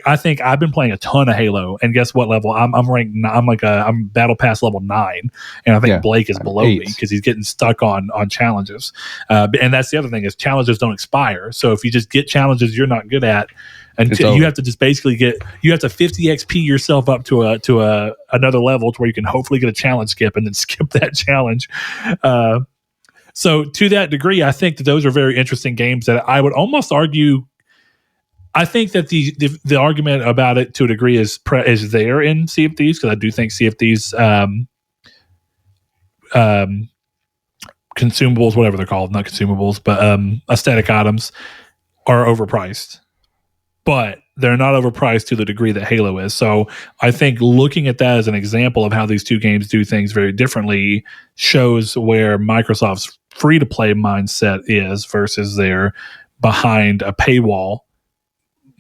S1: I think I've been playing a ton of Halo, and guess what level I'm ranked? I'm battle pass level 9, and I think Blake is below me because he's getting stuck on challenges. And that's the other thing, is challenges don't expire. So if you just get challenges you're not good at, and you have to just basically you have to 50 XP yourself up to another level to where you can hopefully get a challenge skip and then skip that challenge. So to that degree, I think that those are very interesting games that I would almost argue. I think that the argument about it to a degree is there in Sea of Thieves, because I do think Sea of Thieves consumables, whatever they're called, not consumables, but aesthetic items are overpriced. But they're not overpriced to the degree that Halo is. So I think looking at that as an example of how these two games do things very differently shows where Microsoft's free-to-play mindset is versus their behind a paywall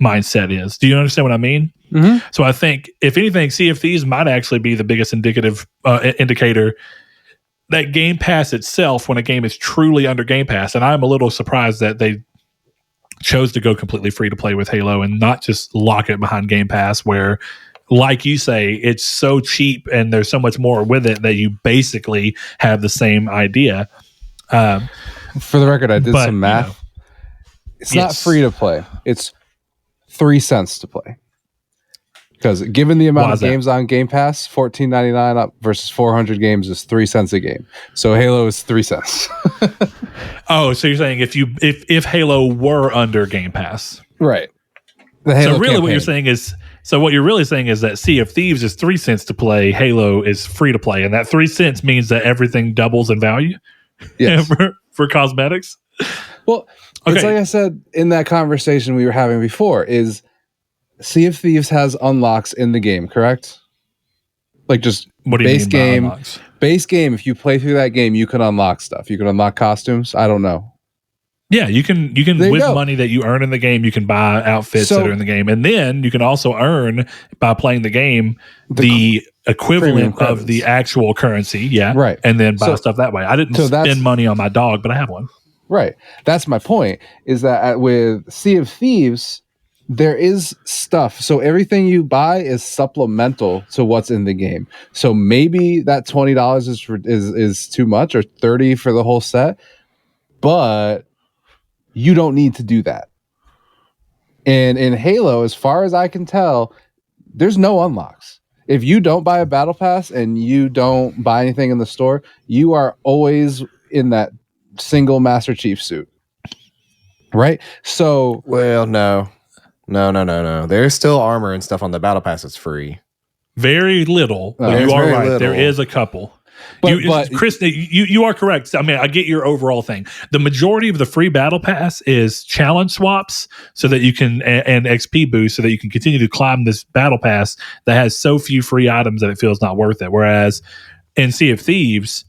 S1: mindset is. Do you understand what I mean?
S3: Mm-hmm.
S1: So I think, if anything, Sea of Thieves might actually be the biggest indicator that Game Pass itself, when a game is truly under Game Pass, and I'm a little surprised that they chose to go completely free to play with Halo and not just lock it behind Game Pass, where, like you say, it's so cheap and there's so much more with it that you basically have the same idea.
S3: For the record, I did some math.
S1: You know,
S3: it's not free to play. It's 3 cents to play. Because given the amount of games on Game Pass, $14.99 up versus 400 games is 3 cents a game. So Halo is 3 cents.
S1: Oh, so you're saying if Halo were under Game Pass,
S3: right? The Halo
S1: so really,
S3: campaign.
S1: what you're really saying is that Sea of Thieves is 3 cents to play, Halo is free to play, and that 3 cents means that everything doubles in value.
S3: Yes.
S1: for cosmetics.
S3: Well,
S1: okay.
S3: It's like I said in that conversation we were having before, is Sea of Thieves has unlocks in the game, correct? Like just
S1: what do you
S3: base
S1: mean
S3: game.
S1: by unlocks?
S3: Base game, if you play through that game, you can unlock stuff. You can unlock costumes. I don't know.
S1: Yeah, you can with money that you earn in the game, you can buy outfits that are in the game. And then you can also earn, by playing the game, the equivalent of the actual currency. Yeah.
S3: Right.
S1: And then buy stuff that way. I didn't spend money on my dog, but I have one.
S3: Right. That's my point, is that with Sea of Thieves, there is stuff. So everything you buy is supplemental to what's in the game. So maybe that $20 is too much, or $30 for the whole set, but you don't need to do that. And in Halo, as far as I can tell, there's no unlocks. If you don't buy a battle pass and you don't buy anything in the store, you are always in that single Master Chief suit. Right? So,
S2: well, no. There's still armor and stuff on the battle pass that's free.
S1: Very little, but you are right. Little. There is a couple. But Chris, you are correct. I mean, I get your overall thing. The majority of the free battle pass is challenge swaps, so that you can and XP boost, so that you can continue to climb this battle pass that has so few free items that it feels not worth it. Whereas in Sea of Thieves,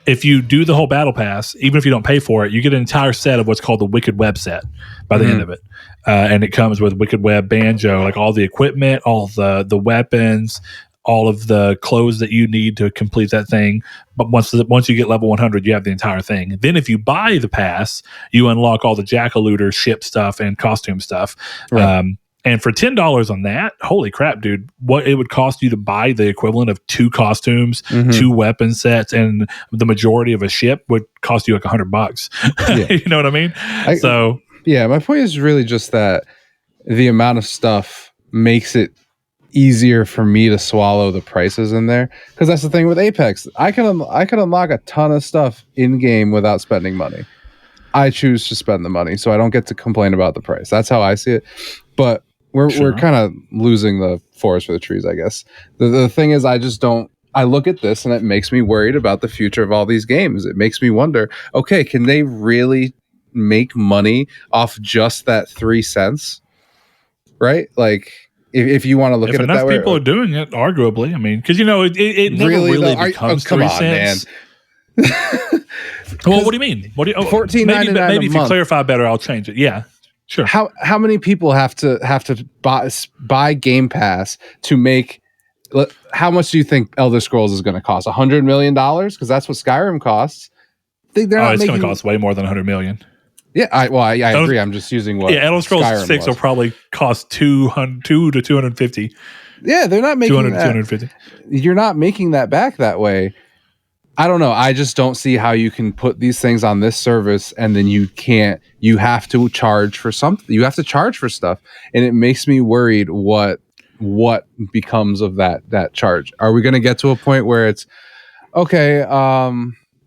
S1: if you do the whole battle pass, even if you don't pay for it, you get an entire set of what's called the Wicked Web set by the end of it. And it comes with Wicked Web Banjo, like all the equipment, all the weapons, all of the clothes that you need to complete that thing. But once you get level 100, you have the entire thing. Then if you buy the pass, you unlock all the Jackal-Looter ship stuff and costume stuff. Right. And for $10 on that, holy crap, dude, what it would cost you to buy the equivalent of 2 costumes, 2 weapon sets, and the majority of a ship would cost you like $100. Yeah. You know what I mean?
S3: Yeah, my point is really just that the amount of stuff makes it easier for me to swallow the prices in there, because that's the thing with Apex. I can unlock a ton of stuff in game without spending money. I choose to spend the money, so I don't get to complain about the price. That's how I see it. But we're kind of losing the forest for the trees, I guess. The thing is, I just don't. I look at this and it makes me worried about the future of all these games. It makes me wonder, okay, can they really make money off just that 3 cents? Right? Like, if you want to look at it that way.
S1: If enough people are doing it, arguably, I mean, because, you know, it never really becomes 3 cents. Man. Well, what do you mean? $14.99 maybe if you clarify better, I'll change it. Yeah, sure.
S3: How many people have to buy Game Pass to make? How much do you think Elder Scrolls is going to cost? $100 million? Because that's what Skyrim costs.
S1: It's going to cost way more than $100 million.
S3: Yeah, I agree. I'm just using what.
S1: Yeah, Elder Scrolls Skyrim 6 will probably cost 200 to 250.
S3: Yeah, they're not making
S1: 200 to 250.
S3: You're not making that back that way. I don't know. I just don't see how you can put these things on this service and then you can't. You have to charge for something. You have to charge for stuff, and it makes me worried what becomes of that charge. Are we going to get to a point where it's okay?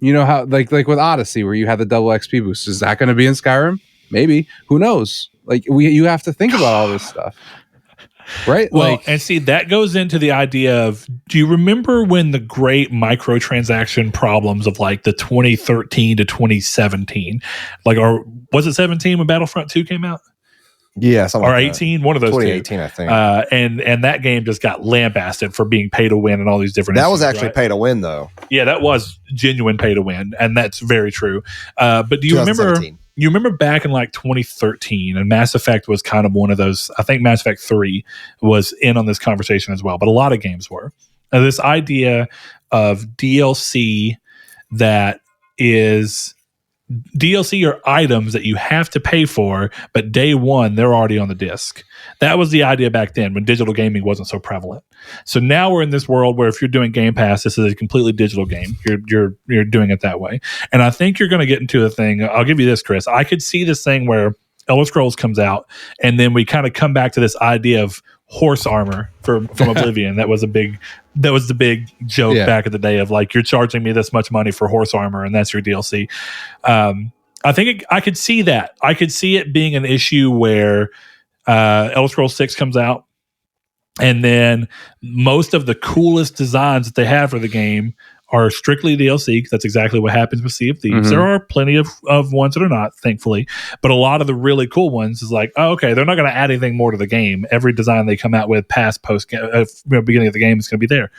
S3: You know how like with Odyssey, where you had the double XP boost. Is that going to be in Skyrim? Maybe. Who knows? Like you have to think about all this stuff. Right.
S1: Well, and see, that goes into the idea of, do you remember when the great microtransaction problems of like the 2013 to 2017, like, or was it 17 when Battlefront 2 came out?
S2: Yeah, something
S1: or
S2: like
S1: 18, one of those
S2: 2018,
S1: two.
S2: I think.
S1: And that game just got lambasted for being pay to win and all these different.
S2: That was
S1: issues,
S2: actually
S1: right?
S2: pay to win, though.
S1: Yeah, that was genuine pay to win, and that's very true. But do you remember?
S2: 2017.
S1: You remember back in like 2013, and Mass Effect was kind of one of those. I think Mass Effect 3 was in on this conversation as well, but a lot of games were. This idea of DLC that is DLC are items that you have to pay for, but day one, they're already on the disc. That was the idea back then when digital gaming wasn't so prevalent. So now we're in this world where if you're doing Game Pass, this is a completely digital game. You're doing it that way. And I think you're going to get into a thing. I'll give you this, Chris. I could see this thing where Elder Scrolls comes out, and then we kind of come back to this idea of horse armor from Oblivion. That was the big joke back in the day of like, you're charging me this much money for horse armor, and that's your DLC. I think I could see that. I could see it being an issue where Elder Scrolls 6 comes out, and then most of the coolest designs that they have for the game are strictly DLC, because that's exactly what happens with Sea of Thieves.
S3: Mm-hmm.
S1: There are plenty of ones that are not, thankfully, but a lot of the really cool ones is like, oh, okay, they're not going to add anything more to the game. Every design they come out with past, post, beginning of the game is going to be there.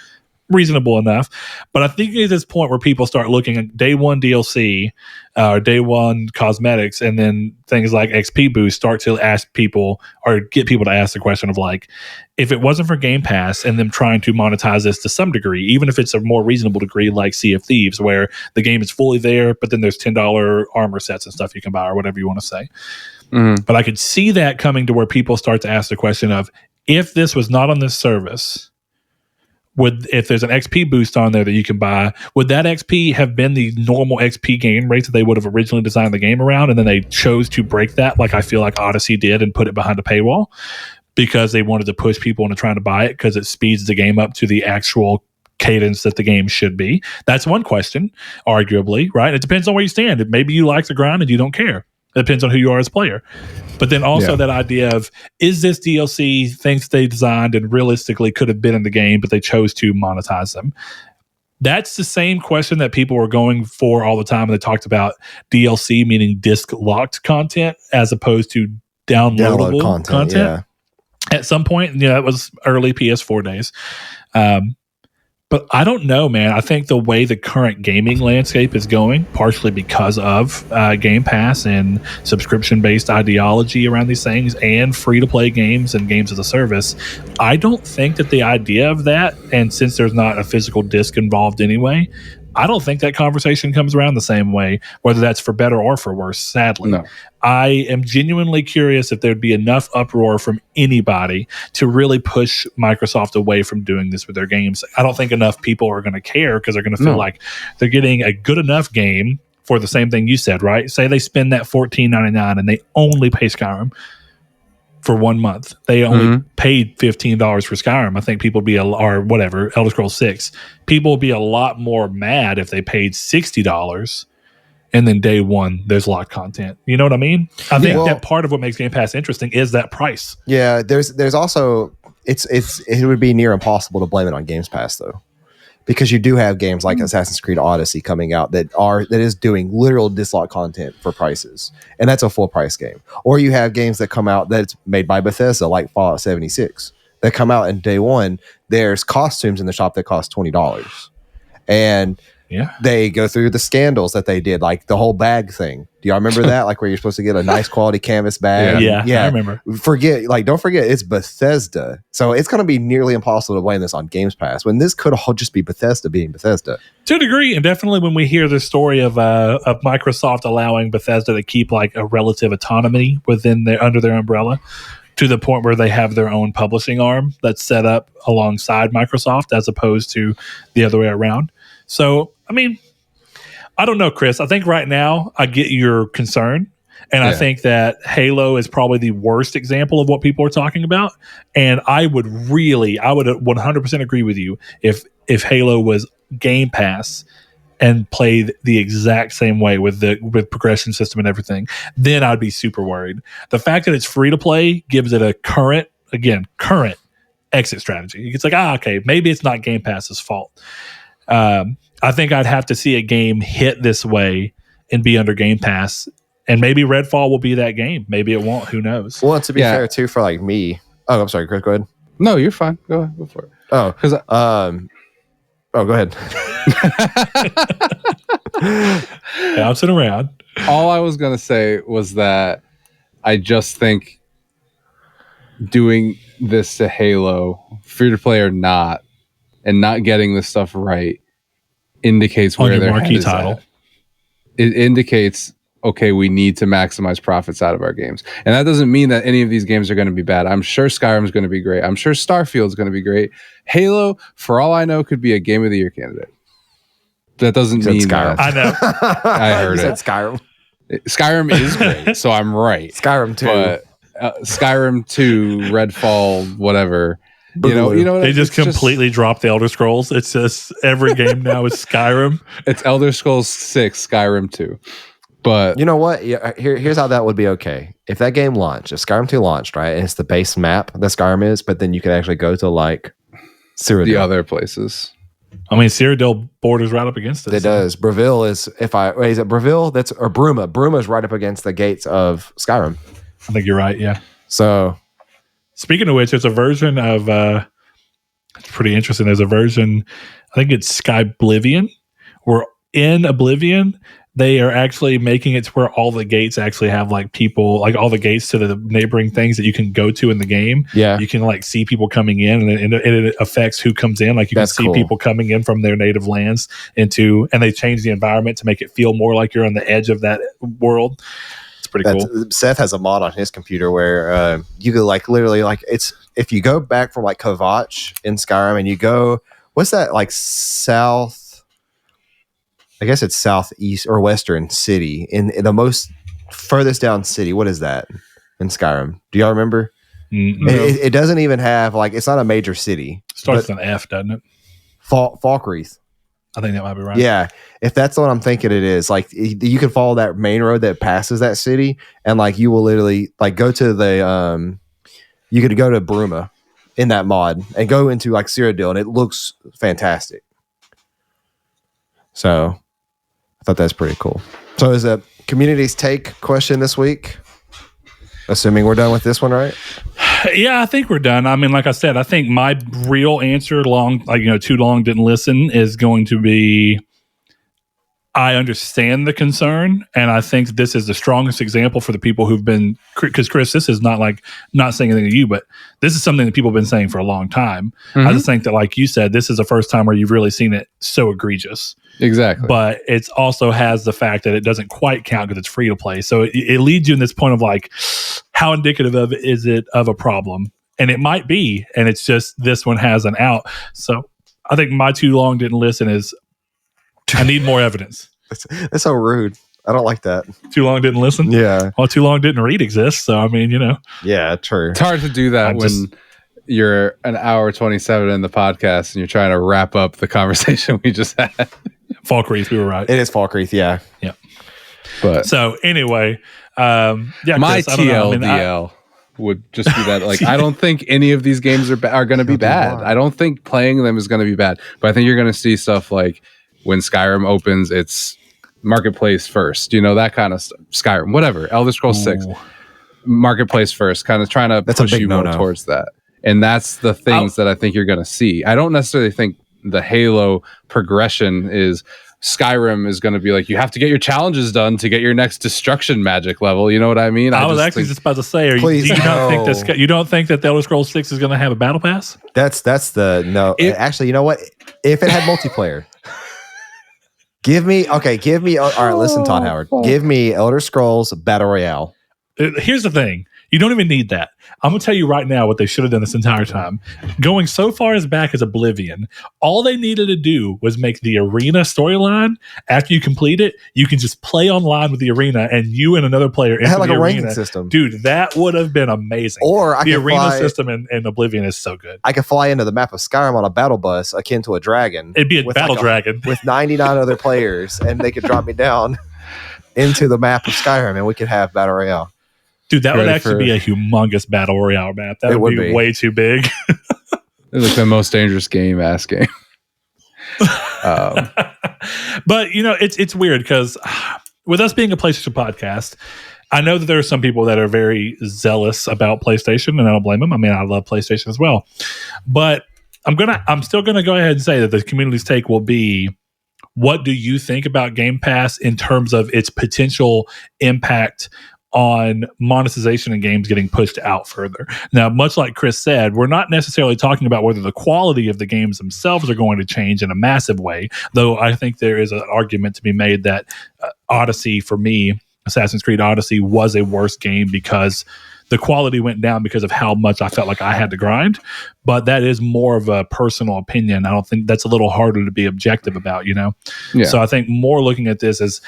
S1: Reasonable enough. But I think at this point where people start looking at day one DLC or day one cosmetics, and then things like XP boost start to ask people or get people to ask the question of like, if it wasn't for Game Pass and them trying to monetize this to some degree, even if it's a more reasonable degree like Sea of Thieves, where the game is fully there, but then there's $10 armor sets and stuff you can buy or whatever you want to say.
S3: Mm-hmm.
S1: But I could see that coming to where people start to ask the question of, if this was not on this service, if there's an XP boost on there that you can buy, would that XP have been the normal XP gain rate that they would have originally designed the game around, and then they chose to break that, like I feel like Odyssey did, and put it behind a paywall because they wanted to push people into trying to buy it because it speeds the game up to the actual cadence that the game should be? That's one question, arguably, right? It depends on where you stand. Maybe you like the grind and you don't care. It depends on who you are as a player. But then also that idea of, is this DLC things they designed and realistically could have been in the game, but they chose to monetize them? That's the same question that people were going for all the time. They talked about DLC, meaning disc locked content, as opposed to downloadable content.
S2: Yeah.
S1: At some point, that was early PS4 days. But I don't know, man. I think the way the current gaming landscape is going, partially because of Game Pass and subscription-based ideology around these things and free-to-play games and games as a service, I don't think that the idea of that, and since there's not a physical disc involved anyway, I don't think that conversation comes around the same way, whether that's for better or for worse, sadly.
S3: No.
S1: I am genuinely curious if there'd be enough uproar from anybody to really push Microsoft away from doing this with their games. I don't think enough people are going to care because they're going to feel like they're getting a good enough game for the same thing you said, right? Say they spend that $14.99 and they only pay Skyrim for 1 month. They only paid $15 for Skyrim. I think people be or whatever, Elder Scrolls 6. People will be a lot more mad if they paid $60 and then day one there's locked content. You know what I mean? I think that part of what makes Game Pass interesting is that price.
S2: Yeah, there's also it would be near impossible to blame it on Games Pass though. Because you do have games like Assassin's Creed Odyssey coming out that is doing literal dislock content for prices, and that's a full price game. Or you have games that come out that's made by Bethesda, like Fallout 76, that come out in day one. There's costumes in the shop that cost $20, and they go through the scandals that they did, like the whole bag thing. Do y'all remember that? Like where you're supposed to get a nice quality canvas bag.
S1: Yeah, I remember.
S2: Don't forget, it's Bethesda. So it's going to be nearly impossible to blame this on Games Pass when this could all just be Bethesda being Bethesda.
S1: To a degree, and definitely when we hear the story of Microsoft allowing Bethesda to keep like a relative autonomy under their umbrella, to the point where they have their own publishing arm that's set up alongside Microsoft as opposed to the other way around. So, I mean, I don't know, Chris. I think right now I get your concern. And I think that Halo is probably the worst example of what people are talking about. And I would 100% agree with you if Halo was Game Pass and played the exact same way with progression system and everything, then I'd be super worried. The fact that it's free to play gives it a current exit strategy. It's like, okay, maybe it's not Game Pass's fault. I think I'd have to see a game hit this way and be under Game Pass And maybe Redfall will be that game. Maybe it won't. Who knows?
S2: Well, to be fair too, for like me. Oh, I'm sorry, Chris. Go ahead.
S3: No, you're fine. Go ahead. Go for it.
S2: Oh, because go ahead.
S1: Bouncing around.
S3: All I was gonna say was that I just think doing this to Halo, free to play or not, and not getting this stuff right, indicates where their marquee title. At. It indicates, okay, we need to maximize profits out of our games, and that doesn't mean that any of these games are going to be bad. I'm sure Skyrim's going to be great. I'm sure Starfield's going to be great. Halo, for all I know, could be a Game of the Year candidate. That doesn't mean
S2: Skyrim.
S1: I know.
S3: I heard
S2: it. Skyrim.
S3: Skyrim is great, so I'm right.
S2: Skyrim 2.
S3: But Skyrim 2, Redfall, whatever. You know,
S1: they just completely dropped the Elder Scrolls. It's just every game now is Skyrim.
S3: It's Elder Scrolls 6, Skyrim 2. But
S2: you know what? Yeah, here's how that would be okay. If that game launched, if Skyrim 2 launched, right, and it's the base map that Skyrim is, but then you could actually go to like Cyrodiil.
S3: The other places.
S1: I mean, Cyrodiil borders right up against it.
S2: It does. Breville is, is it Breville? Or Bruma. Bruma's right up against the gates of Skyrim.
S1: I think you're right, yeah.
S2: So,
S1: speaking of which, there's a version of, it's pretty interesting. There's a version, I think it's Skyblivion, where in Oblivion, they are actually making it to where all the gates actually have like people, like all the gates to the neighboring things that you can go to in the game.
S2: Yeah.
S1: You can like see people coming in and it affects who comes in. Like you can see people coming in from their native lands and they change the environment to make it feel more like you're on the edge of that world. It's pretty cool.
S2: Seth has a mod on his computer where you could like literally like it's, if you go back from like Kovach in Skyrim and you go, what's that like south? I guess it's southeast or western city in the most furthest down city. What is that in Skyrim? Do y'all remember?
S1: No.
S2: It doesn't even have like, it's not a major city.
S1: Starts with an F, doesn't it?
S2: Falkreath.
S1: I think that might be right.
S2: Yeah, if that's what I'm thinking it is, like you can follow that main road that passes that city, and like you will literally like go to the you could go to Bruma in that mod and go into like Cyrodiil, and it looks fantastic. So I thought that's pretty cool. So is a community's take question this week? Assuming we're done with this one, right?
S1: Yeah, I think we're done. I mean, like I said, I think my real answer, too long didn't listen, is going to be I understand the concern, and I think this is the strongest example for the people who've been, because Chris, this is not saying anything to you, but this is something that people have been saying for a long time. Mm-hmm. I just think that, like you said, this is the first time where you've really seen it so egregious.
S3: Exactly.
S1: But it also has the fact that it doesn't quite count because it's free to play. So it leads you in this point of like, how indicative of it is it of a problem? And it might be, and it's just this one has an out. So I think my too long didn't listen is I need more evidence.
S2: That's so rude. I don't like that.
S1: Too long didn't listen?
S2: Yeah.
S1: Well, too long didn't read exists. So, I mean,
S2: Yeah, true.
S3: It's hard to do that when you're an hour 27 in the podcast and you're trying to wrap up the conversation we just had.
S1: Falkreath, we were right.
S2: It is Falkreath, yeah.
S1: Yeah.
S3: But
S1: so, anyway, yeah.
S3: My
S1: Chris,
S3: TLDL would just be that, like, I don't think any of these games are going to be bad. I don't think playing them is going to be bad. But I think you're going to see stuff like when Skyrim opens, it's marketplace first, that kind of stuff. Skyrim, whatever, Elder Scrolls 6, marketplace first, kind of trying to push you more towards that. And that's the things that I think you're going to see. I don't necessarily think the Halo progression is Skyrim is going to be like, you have to get your challenges done to get your next destruction magic level. You know what I mean?
S1: I was actually just about to say, you don't think that the Elder Scrolls 6 is going to have a battle pass?
S2: That's no. Actually, you know what? If it had multiplayer, give me. All right, listen, Todd Howard. Give me Elder Scrolls Battle Royale.
S1: Here's the thing. You don't even need that. I'm going to tell you right now what they should have done this entire time. Going so far as back as Oblivion, all they needed to do was make the arena storyline. After you complete it, you can just play online with the arena and you and another player
S2: into like the a arena. Ranking system.
S1: Dude, that would have been amazing.
S2: Or
S1: the arena system in Oblivion is so good.
S2: I could fly into the map of Skyrim on a battle bus akin to a dragon.
S1: It'd be a battle dragon.
S2: With 99 other players, and they could drop me down into the map of Skyrim, and we could have Battle Royale.
S1: Dude, that would actually be a humongous battle royale map. That would be way too big.
S3: It's like the most dangerous game, ass game.
S1: But it's weird because with us being a PlayStation podcast, I know that there are some people that are very zealous about PlayStation, and I don't blame them. I mean, I love PlayStation as well. But I'm still gonna go ahead and say that the community's take will be, what do you think about Game Pass in terms of its potential impact on monetization and games getting pushed out further? Now, much like Chris said, we're not necessarily talking about whether the quality of the games themselves are going to change in a massive way, though I think there is an argument to be made that Odyssey, for me, Assassin's Creed Odyssey, was a worse game because the quality went down because of how much I felt like I had to grind. But that is more of a personal opinion. I don't think that's a little harder to be objective about, Yeah. So I think more looking at this as,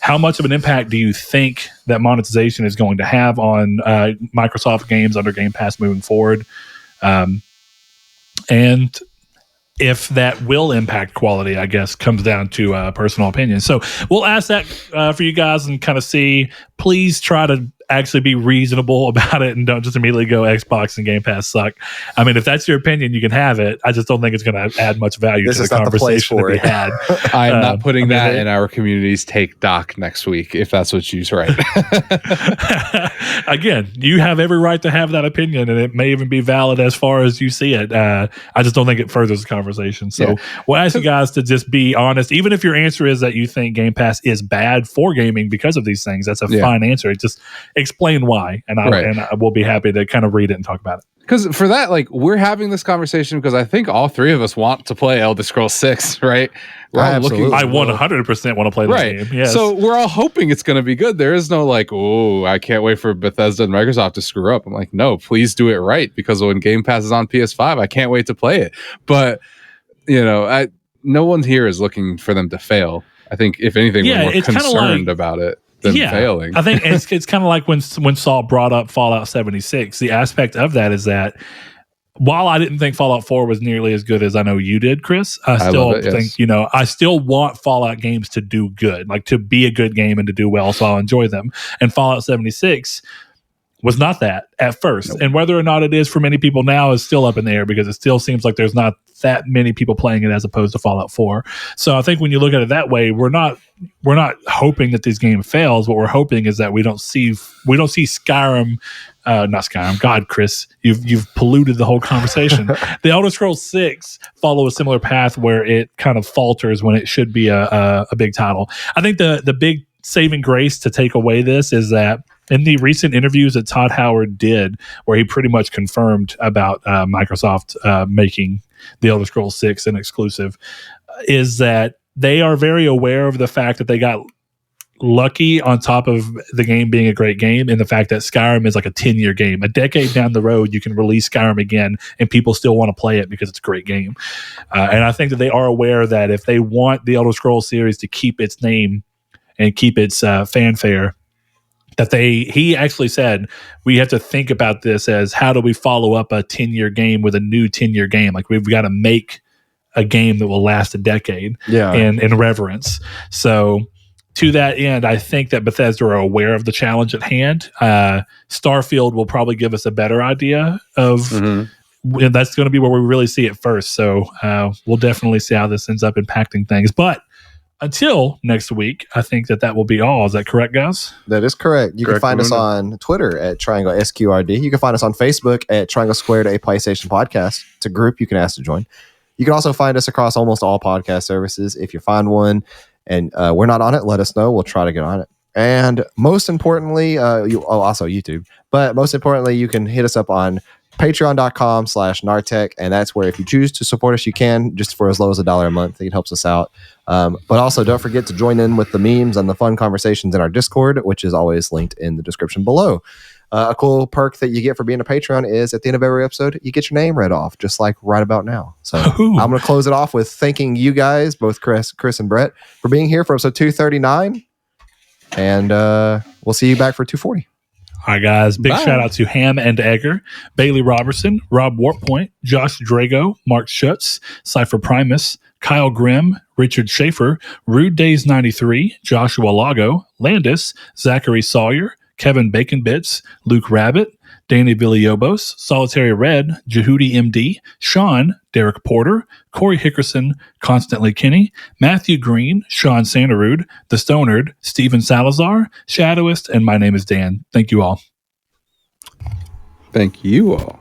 S1: how much of an impact do you think that monetization is going to have on Microsoft games under Game Pass moving forward? And if that will impact quality, I guess, comes down to personal opinion. So we'll ask that for you guys and kind of see. Please try to actually be reasonable about it and don't just immediately go Xbox and Game Pass suck. I mean, if that's your opinion, you can have it. I just don't think it's going to add much value to the conversation that we had.
S3: I am not putting that in our community's take doc next week, if that's what you write.
S1: Again, you have every right to have that opinion, and it may even be valid as far as you see it. I just don't think it furthers the conversation. So we'll ask you guys to just be honest. Even if your answer is that you think Game Pass is bad for gaming because of these things, that's a fine answer. Just explain why, and I will be happy to kind of read it and talk about it.
S3: Because for that, like, we're having this conversation because I think all three of us want to play Elder Scrolls 6, right?
S1: I 100% want to play this game. Yes.
S3: So we're all hoping it's going to be good. There is no like, oh, I can't wait for Bethesda and Microsoft to screw up. I'm like, no, please do it right, because when Game Pass is on PS5, I can't wait to play it. But no one here is looking for them to fail. I think if anything, we're more concerned about it than failing.
S1: I think it's kind of like when Saul brought up Fallout 76. The aspect of that is that while I didn't think Fallout 4 was nearly as good as I know you did, Chris, I still think, I still want Fallout games to do good, like to be a good game and to do well, so I'll enjoy them. And Fallout 76 was not that at first. Nope. And whether or not it is for many people now is still up in the air, because it still seems like there's not that many people playing it as opposed to Fallout 4. So I think when you look at it that way, we're not hoping that this game fails. What we're hoping is that we don't see Skyrim, not Skyrim. God, Chris, you've polluted the whole conversation. The Elder Scrolls 6 follow a similar path where it kind of falters when it should be a big title. I think the big saving grace to take away this is that in the recent interviews that Todd Howard did, where he pretty much confirmed about Microsoft making the Elder Scrolls 6 an exclusive, is that they are very aware of the fact that they got lucky on top of the game being a great game, and the fact that Skyrim is like a 10-year game. A decade down the road, you can release Skyrim again and people still want to play it because it's a great game. And I think that they are aware that if they want the Elder Scrolls series to keep its name and keep its fanfare, that he actually said, we have to think about this as, how do we follow up a 10-year game with a new 10-year game? Like, we've got to make a game that will last a decade in reverence. So to that end, I think that Bethesda are aware of the challenge at hand. Starfield will probably give us a better idea of that's going to be where we really see it first. So we'll definitely see how this ends up impacting things. But until next week, I think that will be all. Is that correct, guys?
S2: That is correct. You can find us on Twitter at Triangle SQRD. You can find us on Facebook at Triangle Squared, a PlayStation podcast. It's a group you can ask to join. You can also find us across almost all podcast services. If you find one and we're not on it, let us know. We'll try to get on it. And most importantly, also YouTube. But most importantly, you can hit us up on patreon.com/Nartech, and that's where, if you choose to support us, you can, just for as low as $1 a month. It helps us out. But also, don't forget to join in with the memes and the fun conversations in our Discord, which is always linked in the description below. A cool perk that you get for being a Patreon is at the end of every episode, you get your name read off, just like right about now. So I'm going to close it off with thanking you guys, both Chris and Brett, for being here for episode 239. And we'll see you back for 240.
S1: All right, guys. Big shout out to Ham and Egger, Bailey Robertson, Rob Warpoint, Josh Drago, Mark Schutz, Cypher Primus, Kyle Grimm, Richard Schaefer, Rude Days 93, Joshua Lago, Landis, Zachary Sawyer, Kevin Bacon Bits, Luke Rabbit, Danny Villalobos, Solitary Red, Jehudi MD, Sean, Derek Porter, Corey Hickerson, Constantly Kenny, Matthew Green, Sean Sanderud, The Stonard, Steven Salazar, Shadowist, and my name is Dan. Thank you all.
S3: Thank you all.